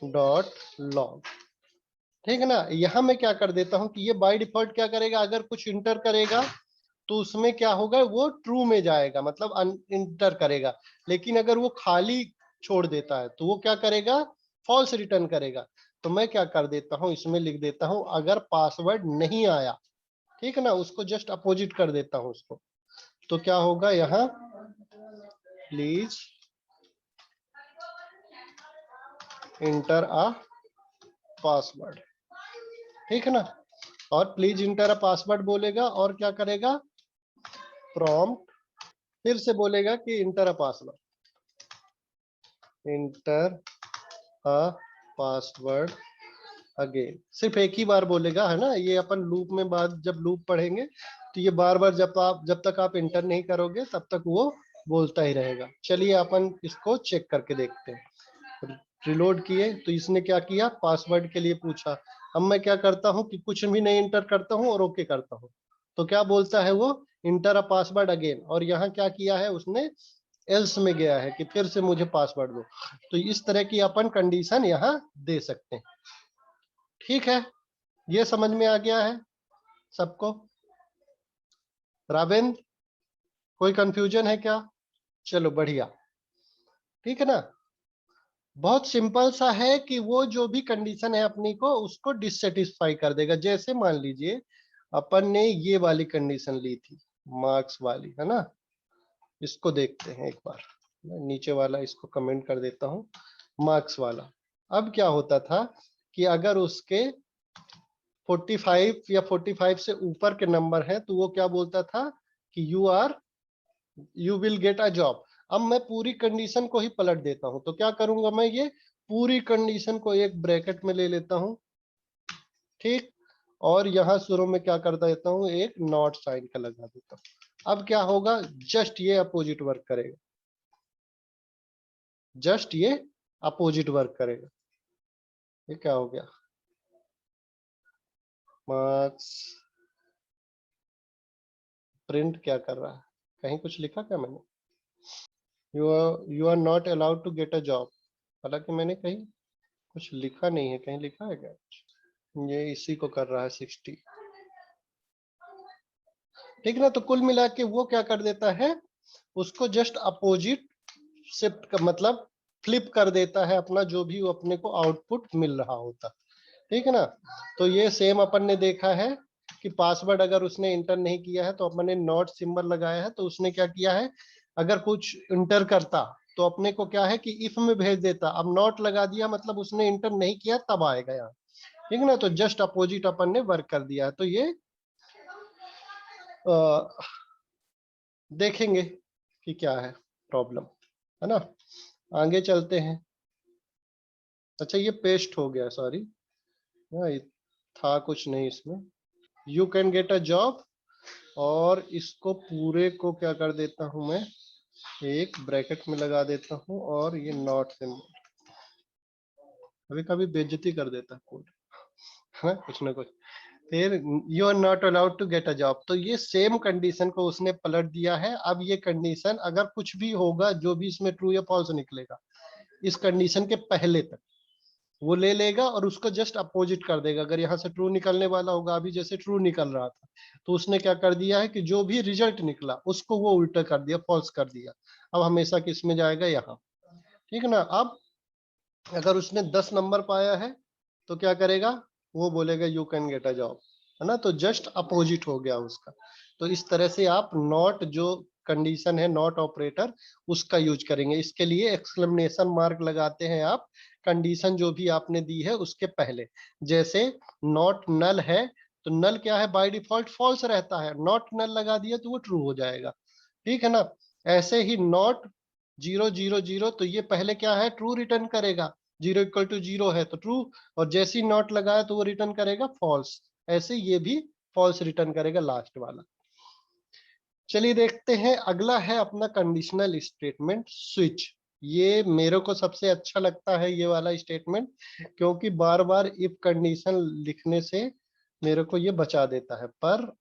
डॉट लॉग। ठीक है ना, यहां मैं क्या कर देता हूं कि ये बाय डिफॉल्ट क्या करेगा, अगर कुछ इंटर करेगा तो उसमें क्या होगा, वो ट्रू में जाएगा, मतलब इंटर करेगा। लेकिन अगर वो खाली छोड़ देता है तो वो क्या करेगा, फॉल्स रिटर्न करेगा। तो मैं क्या कर देता हूं, इसमें लिख देता हूं अगर पासवर्ड नहीं आया। ठीक है ना, उसको जस्ट अपोजिट कर देता हूं उसको। तो क्या होगा यहाँ, प्लीज इंटर अ पासवर्ड। ठीक है ना, और प्लीज इंटर अ पासवर्ड बोलेगा और क्या करेगा, प्रॉम्प्ट फिर से बोलेगा कि inter a password, enter a password again. सिर्फ एक ही बार बोलेगा, है ना। ये अपन लूप में बाद जब लूप पढ़ेंगे तो ये बार बार जब तक आप इंटर नहीं करोगे तब तक वो बोलता ही रहेगा। चलिए अपन इसको चेक करके देखते हैं। रिलोड किए तो इसने क्या किया, पासवर्ड के लिए पूछा। अब मैं क्या करता हूँ कि कुछ भी नहीं इंटर करता हूँ और ओके करता हूँ, तो क्या बोलता है वो, इंटर अ पासवर्ड अगेन। और यहाँ क्या किया है उसने, एल्स में गया है कि फिर से मुझे पासवर्ड दो। तो इस तरह की अपन कंडीशन यहाँ दे सकते हैं। ठीक है, ये समझ में आ गया है सबको। रावेंद्र, कोई कंफ्यूजन है क्या? चलो बढ़िया। ठीक है ना, बहुत सिंपल सा है कि वो जो भी कंडीशन है अपनी को उसको डिससेटिस्फाई कर देगा। जैसे मान लीजिए अपन ने ये वाली कंडीशन ली थी, मार्क्स वाली, है ना। इसको देखते हैं एक बार, मैं नीचे वाला इसको कमेंट कर देता हूँ, मार्क्स वाला। अब क्या होता था कि अगर उसके 45 या 45 से ऊपर के नंबर है तो वो क्या बोलता था कि you will get a job. अब मैं पूरी कंडीशन को ही पलट देता हूं, तो क्या करूंगा मैं, ये पूरी कंडीशन को एक ब्रैकेट में ले लेता हूं। ठीक, और यहां शुरू में क्या कर देता हूं, एक नॉट साइन का लगा देता हूं। अब क्या होगा, जस्ट ये अपोजिट वर्क करेगा, जस्ट ये अपोजिट वर्क करेगा। ये क्या हो गया, मार्क्स प्रिंट क्या कर रहा है, कहीं कुछ लिखा क्या मैंने? You are not allowed to get a job, हालांकि मैंने कहीं कुछ लिखा नहीं है, कहीं लिखा है क्या? ये इसी को कर रहा है 60। ठीक ना, तो कुल मिला के वो क्या कर देता है, उसको जस्ट अपोजिट शिफ्ट का मतलब फ्लिप कर देता है अपना, जो भी वो अपने को आउटपुट मिल रहा होता। ठीक है ना, तो ये सेम अपन ने देखा है कि पासवर्ड अगर उसने इंटर नहीं किया है तो अपन ने नॉट सिंबल लगाया है, तो उसने क्या किया है, अगर कुछ इंटर करता तो अपने को क्या है कि इफ में भेज देता, अब नॉट लगा दिया मतलब उसने इंटर नहीं किया तब आएगा यहाँ। ठीक है ना, तो जस्ट अपोजिट अपन ने वर्क कर दिया है। तो ये देखेंगे कि क्या है प्रॉब्लम, है ना। आगे चलते हैं। अच्छा ये पेस्ट हो गया, सॉरी, था कुछ नहीं इसमें। You can get a job, और इसको पूरे को क्या कर देता हूं मैं, एक ब्रैकेट में लगा देता हूं, और ये नॉट सिंबल कभी कभी बेइज्जती कर देता है कोड, है कुछ ना कुछ। फिर you are not allowed to get a job, तो ये सेम कंडीशन को उसने पलट दिया है। अब ये कंडीशन अगर कुछ भी होगा, जो भी इसमें ट्रू या फॉल्स निकलेगा इस कंडीशन के पहले तक वो ले लेगा और उसको जस्ट अपोजिट कर देगा। अगर यहाँ से ट्रू निकलने वाला होगा, अभी जैसे ट्रू निकल रहा था, तो उसने क्या कर दिया है कि जो भी रिजल्ट निकला उसको वो उल्टा कर दिया, फॉल्स कर दिया। अब हमेशा किस में जाएगा, यहाँ। ठीक है ना, अब अगर उसने 10 नंबर पाया है तो क्या करेगा, वो बोलेगा you can get a job, है ना, तो जस्ट अपोजिट हो गया उसका। तो इस तरह से आप नॉट जो कंडीशन है, नॉट ऑपरेटर, उसका यूज करेंगे। इसके लिए एक्सक्लेमेशन मार्क लगाते हैं आप, कंडीशन जो भी आपने दी है उसके पहले। जैसे नॉट नल है, तो नल क्या है, बाय डिफॉल्ट फॉल्स रहता है, नॉट नल लगा दिया तो वो ट्रू हो जाएगा। ठीक है ना, ऐसे ही नॉट 0 0 0, तो ये पहले क्या है, ट्रू रिटर्न करेगा, 0 = 0 है तो ट्रू, और जैसे ही नॉट लगाया तो वो रिटर्न करेगा फॉल्स। ऐसे ये भी फॉल्स रिटर्न करेगा लास्ट वाला। चलिए देखते हैं, अगला है अपना कंडीशनल स्टेटमेंट स्विच। ये मेरे को सबसे अच्छा लगता है ये वाला स्टेटमेंट, क्योंकि बार बार इफ कंडीशन लिखने से मेरे को ये बचा देता है। पर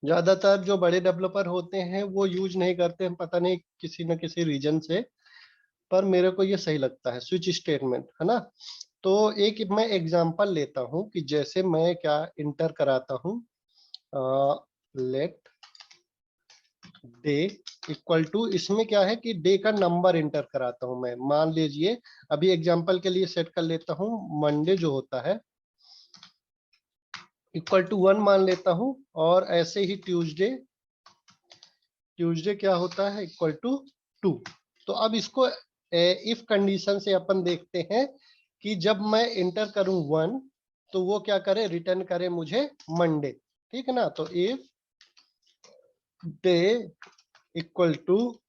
ज्यादातर जो बड़े डेवलपर होते हैं वो यूज नहीं करते हैं, पता नहीं किसी न किसी रीजन से, पर मेरे को ये सही लगता है स्विच स्टेटमेंट, है ना। तो एक मैं एग्जांपल लेता हूं कि जैसे मैं क्या इंटर कराता हूं, लेट डे इक्वल टू, इसमें क्या है कि डे का नंबर इंटर कराता हूं मैं। मान लीजिए अभी एग्जांपल के लिए सेट कर लेता हूं, मंडे जो होता है इक्वल टू 1 मान लेता हूं, और ऐसे ही ट्यूसडे, ट्यूसडे क्या होता है इक्वल टू 2। तो अब इसको इफ कंडीशन से अपन देखते हैं कि जब मैं इंटर करूं 1 तो वो क्या करे, रिटर्न करे मुझे मंडे। ठीक है ना, तो इफ डे इक्वल टू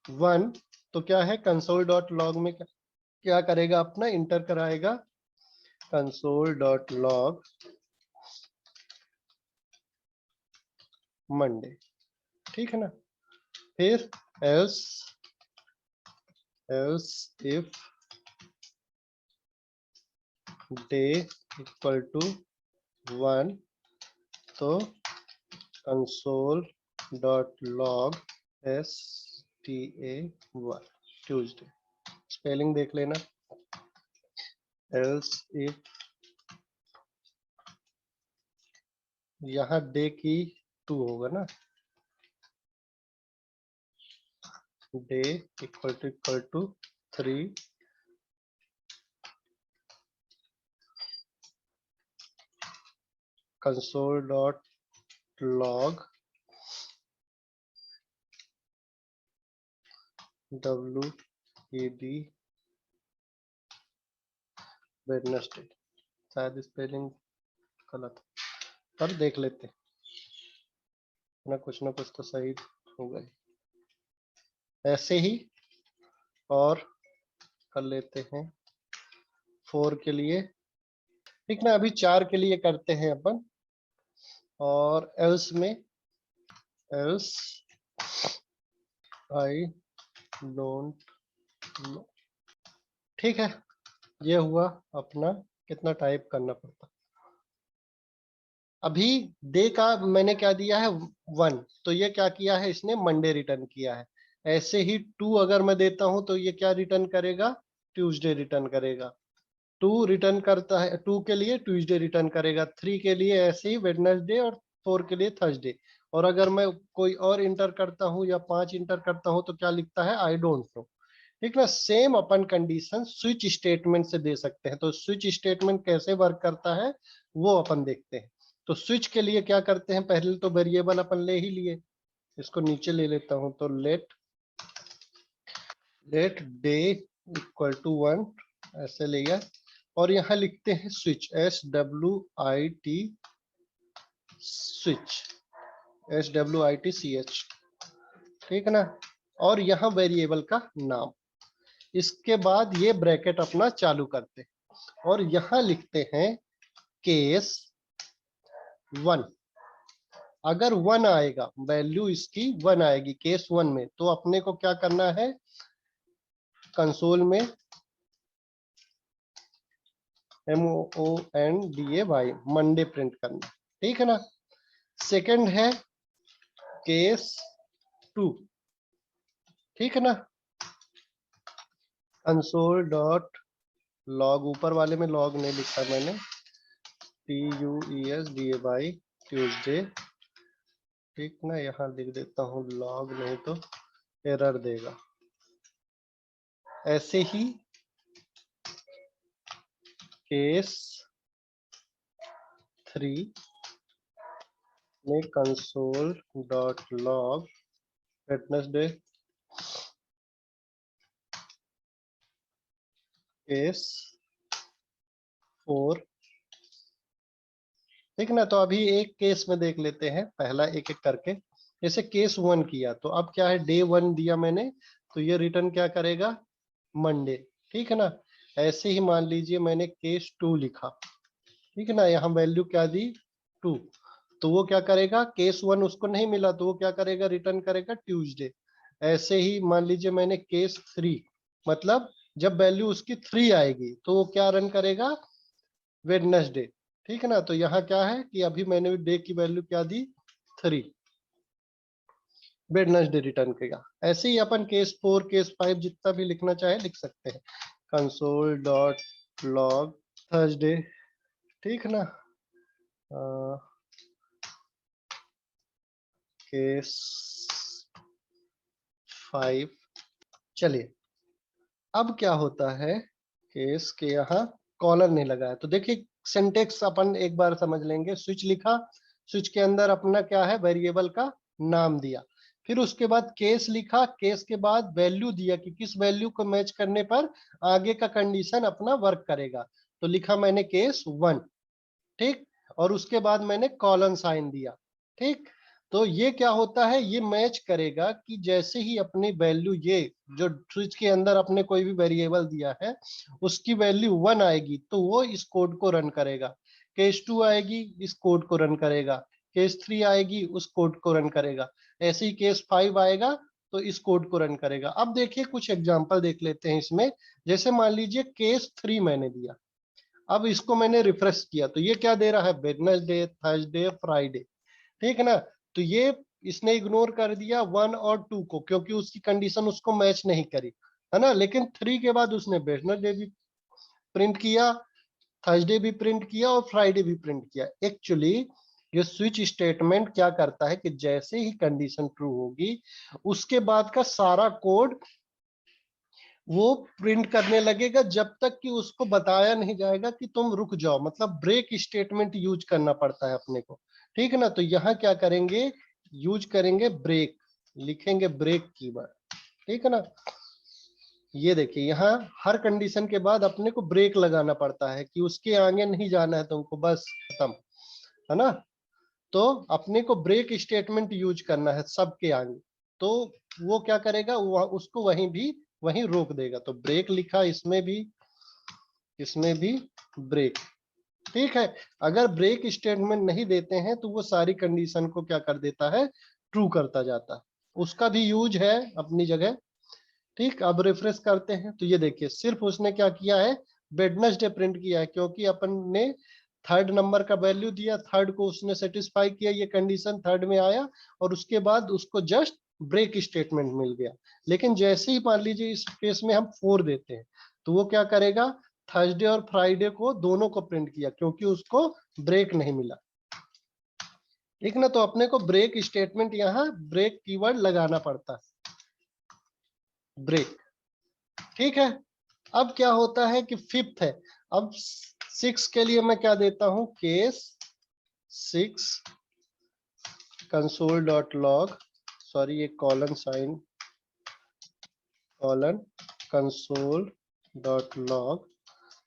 1, तो क्या है, कंसोल डॉट लॉग में क्या करेगा, अपना इंटर कराएगा कंसोल डॉट लॉग मंडे। ठीक है ना, फिर else if day equal to 1, तो console dot log STA1 Tuesday. Spelling देख लेना, एल्स इफ, यहाँ डे की 2 होगा ना, day equal to 3, console dot log WED Wednesday. शायद स्पेलिंग गलत, पर देख लेते ना, कुछ ना कुछ तो सही होगा। ऐसे ही और कर लेते हैं 4 के लिए। ठीक ना, अभी 4 के लिए करते हैं अपन, और एल्स में एल्स आई डोंट नो। ठीक है, ये हुआ अपना, कितना टाइप करना पड़ता। अभी डे का मैंने क्या दिया है 1, तो ये क्या किया है इसने मंडे रिटर्न किया है। ऐसे ही 2 अगर मैं देता हूं तो ये क्या रिटर्न करेगा, ट्यूसडे रिटर्न करेगा। 2 रिटर्न करता है, 2 के लिए ट्यूसडे रिटर्न करेगा, 3 के लिए ऐसे ही वेडनेसडे, और 4 के लिए थर्सडे। और अगर मैं कोई और इंटर करता हूँ या 5 इंटर करता हूँ तो क्या लिखता है, आई डोंट नो। ठीक ना, सेम अपन कंडीशन स्विच स्टेटमेंट से दे सकते हैं। तो स्विच स्टेटमेंट कैसे वर्क करता है वो अपन देखते हैं। तो स्विच के लिए क्या करते हैं, पहले तो वेरिएबल अपन ले ही लिए, इसको नीचे ले लेता हूं। तो लेट डे इक्वल टू 1 ऐसे लिया, और यहाँ लिखते हैं स्विच, SWIT स्विच, SWITCH। ठीक है ना, और यहाँ वेरिएबल का नाम। इसके बाद ये ब्रैकेट अपना चालू करते हैं और यहाँ लिखते हैं केस 1। अगर 1 आएगा, वैल्यू इसकी 1 आएगी केस 1 में, तो अपने को क्या करना है, कंसोल में MONDAY मंडे प्रिंट करना। ठीक है ना। सेकंड है केस 2। ठीक है ना, कंसोल डॉट लॉग, ऊपर वाले में लॉग नहीं लिखा मैंने, TUESDAY ट्यूसडे। ठीक ना, यहाँ लिख देता हूँ लॉग, नहीं तो एरर देगा। ऐसे ही केस 3 में console dot log Wednesday case 4। ठीक ना, तो अभी एक केस में देख लेते हैं, पहला एक एक करके। जैसे केस 1 किया तो अब क्या है, डे 1 दिया मैंने, तो ये रिटर्न क्या करेगा, मंडे। ठीक है ना। ऐसे ही मान लीजिए मैंने केस 2 लिखा। ठीक है ना, यहाँ वैल्यू क्या दी 2, तो वो क्या करेगा, केस 1 उसको नहीं मिला तो वो क्या करेगा, रिटर्न करेगा ट्यूसडे। ऐसे ही मान लीजिए मैंने केस 3, मतलब जब वैल्यू उसकी 3 आएगी तो वो क्या रन करेगा, वेडनेसडे। ठीक है ना, तो यहाँ क्या है कि अभी मैंने डे की वैल्यू क्या दी 3, वेडनेसडे रिटर्न करेगा। ऐसे ही अपन केस 4 केस 5 जितना भी लिखना चाहे लिख सकते हैं, कंसोल डॉट लॉग थर्सडे। ठीक है ना, केस 5। चलिए, अब क्या होता है, केस के यहाँ कॉलर नहीं लगा है, तो देखिए सिंटेक्स अपन एक बार समझ लेंगे। स्विच लिखा, स्विच के अंदर अपना क्या है, वेरिएबल का नाम दिया। फिर उसके बाद केस लिखा, केस के बाद वैल्यू दिया कि किस वैल्यू को मैच करने पर आगे का कंडीशन अपना वर्क करेगा। तो लिखा मैंने केस 1। ठीक, और उसके बाद मैंने कॉलन साइन दिया। ठीक, तो ये क्या होता है, ये मैच करेगा कि जैसे ही अपनी वैल्यू, ये जो स्विच के अंदर अपने कोई भी वेरिएबल दिया है उसकी वैल्यू 1 आएगी तो वो इस कोड को रन करेगा। केस 2 आएगी, इस कोड को रन करेगा। केस 3 आएगी, उस कोड को रन करेगा। ऐसे ही केस 5 आएगा तो इस कोड को रन करेगा। अब देखिए कुछ एग्जांपल देख लेते हैं इसमें। जैसे मान लीजिए केस 3 मैंने दिया, अब इसको मैंने रिफ्रेश किया तो ये क्या दे रहा है, वेडनेसडे, थर्सडे, फ्राइडे। ठीक है ना, तो ये इसने इग्नोर कर दिया 1 और 2 को, क्योंकि उसकी कंडीशन उसको मैच नहीं करी, है ना। लेकिन 3 के बाद उसने वेडनेसडे भी प्रिंट किया, थर्सडे भी प्रिंट किया और फ्राइडे भी प्रिंट किया। एक्चुअली ये स्विच स्टेटमेंट क्या करता है कि जैसे ही कंडीशन ट्रू होगी उसके बाद का सारा कोड वो प्रिंट करने लगेगा, जब तक कि उसको बताया नहीं जाएगा कि तुम रुक जाओ। मतलब ब्रेक स्टेटमेंट यूज करना पड़ता है अपने को। ठीक है ना, तो यहाँ क्या करेंगे, यूज करेंगे ब्रेक, लिखेंगे ब्रेक कीवर्ड। ठीक है ना, ये देखिए यहाँ हर कंडीशन के बाद अपने को ब्रेक लगाना पड़ता है कि उसके आगे नहीं जाना है तुमको, बस खत्म, है ना। तो अपने को ब्रेक स्टेटमेंट यूज करना है सबके आगे। तो वो क्या करेगा, वो उसको वहीं रोक देगा। तो ब्रेक लिखा, इसमें भी ब्रेक। ठीक है, अगर ब्रेक स्टेटमेंट नहीं देते हैं तो वो सारी कंडीशन को क्या कर देता है, ट्रू करता जाता है। उसका भी यूज है अपनी जगह। ठीक, अब रिफ्रेश करते हैं तो ये देखिए सिर्फ उसने क्या किया है, वेडनेसडे प्रिंट किया है, क्योंकि अपन ने थर्ड नंबर का वैल्यू दिया, थर्ड को उसने सेटिस्फाई किया, ये कंडीशन थर्ड में आया और उसके बाद उसको जस्ट ब्रेक स्टेटमेंट मिल गया। लेकिन जैसे ही मान लीजिए इस केस में हम 4 देते हैं तो वो क्या करेगा, थर्सडे और फ्राइडे को दोनों को प्रिंट किया क्योंकि उसको ब्रेक नहीं मिला। ठीक ना, तो अपने को ब्रेक स्टेटमेंट यहाँ ब्रेक कीवर्ड लगाना पड़ता है, ब्रेक। ठीक है, अब क्या होता है कि फिफ्थ है, अब 6 के लिए मैं क्या देता हूं, case 6 console dot log, sorry ये colon sign, colon console dot log,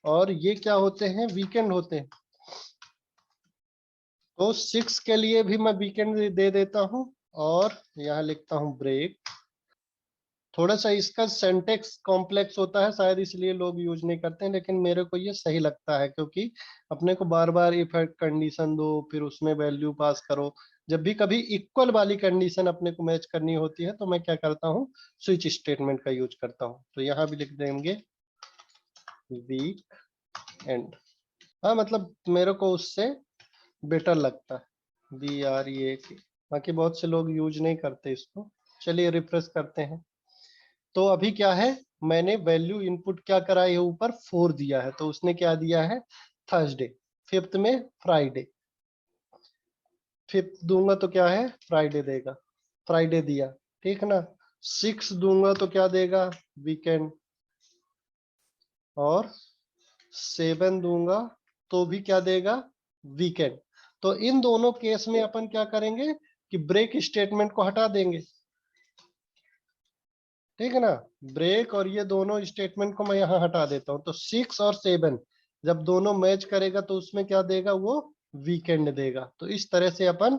और ये क्या होते हैं, वीकेंड होते हैं। तो 6 के लिए भी मैं वीकेंड दे देता हूं और यहाँ लिखता हूं ब्रेक। थोड़ा सा इसका सिंटैक्स कॉम्प्लेक्स होता है, शायद इसलिए लोग यूज नहीं करते हैं, लेकिन मेरे को ये सही लगता है क्योंकि अपने को बार बार इफ कंडीशन दो फिर उसमें वैल्यू पास करो। जब भी कभी इक्वल वाली कंडीशन अपने को मैच करनी होती है तो मैं क्या करता हूँ, स्विच स्टेटमेंट का यूज करता हूँ। तो यहाँ भी लिख देंगे वीक एंड। हाँ मतलब मेरे को उससे बेटर लगता है BREAK। बाकी बहुत से लोग यूज नहीं करते इसको। चलिए रिफ्रेश करते हैं। तो अभी क्या है, मैंने वैल्यू इनपुट क्या करा है, ऊपर 4 दिया है तो उसने क्या दिया है, थर्सडे। फिफ्थ में फ्राइडे, फिफ्थ दूंगा तो क्या है, फ्राइडे देगा, फ्राइडे दिया। ठीक ना, 6 दूंगा तो क्या देगा, वीकेंड, और 7 दूंगा तो भी क्या देगा, वीकेंड। तो इन दोनों केस में अपन क्या करेंगे कि ब्रेक स्टेटमेंट को हटा देंगे। ठीक है ना, ब्रेक और ये दोनों स्टेटमेंट को मैं यहाँ हटा देता हूँ। तो 6 और 7 जब दोनों मैच करेगा तो उसमें क्या देगा, वो वीकेंड देगा। तो इस तरह से अपन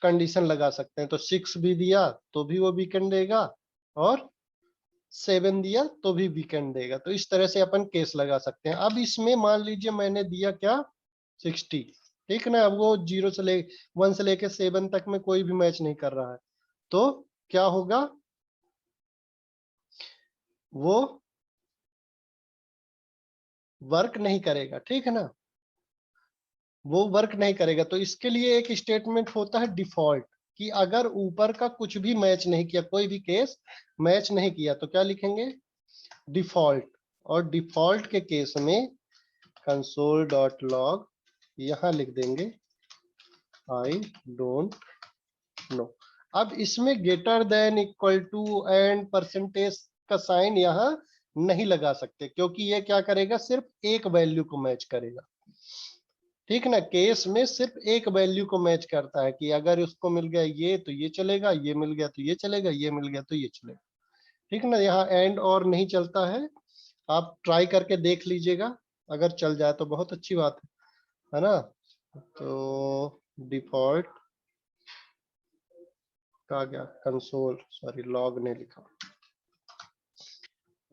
कंडीशन लगा सकते हैं। तो 6 भी दिया तो भी वो वीकेंड देगा और 7 दिया तो भी वीकेंड देगा। तो इस तरह से अपन केस लगा सकते हैं। अब इसमें मान लीजिए मैंने दिया क्या, 60। ठीक ना, अब वो 0 से ले 1 से लेके 7 तक में कोई भी मैच नहीं कर रहा है तो क्या होगा, वो वर्क नहीं करेगा। ठीक है ना, वो वर्क नहीं करेगा। तो इसके लिए एक स्टेटमेंट होता है डिफॉल्ट, कि अगर ऊपर का कुछ भी मैच नहीं किया, कोई भी केस मैच नहीं किया तो क्या लिखेंगे, डिफॉल्ट। और डिफॉल्ट के केस में कंसोल डॉट लॉग यहां लिख देंगे आई डोंट नो। अब इसमें greater than, equal to and percentage का साइन यहां नहीं लगा सकते क्योंकि ये क्या करेगा, सिर्फ एक वैल्यू को मैच करेगा। ठीक ना, केस में सिर्फ एक वैल्यू को मैच करता है कि अगर उसको मिल गया ये तो ये चलेगा, ये मिल गया तो ये चलेगा, ये मिल गया तो ये चलेगा। ठीक ना, यहाँ एंड और नहीं चलता है। आप ट्राई करके देख लीजिएगा, अगर चल जाए तो बहुत अच्छी बात है ना। तो डिफॉल्ट का गया कंसोल, सॉरी लॉग ने लिखा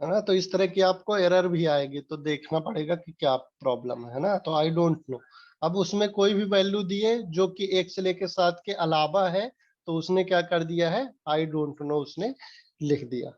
है ना। तो इस तरह की आपको एरर भी आएगी तो देखना पड़ेगा कि क्या प्रॉब्लम है ना। तो आई डोंट नो, अब उसमें कोई भी वैल्यू दिए जो कि 1 से लेके 7 के अलावा है तो उसने क्या कर दिया है, आई डोंट नो उसने लिख दिया।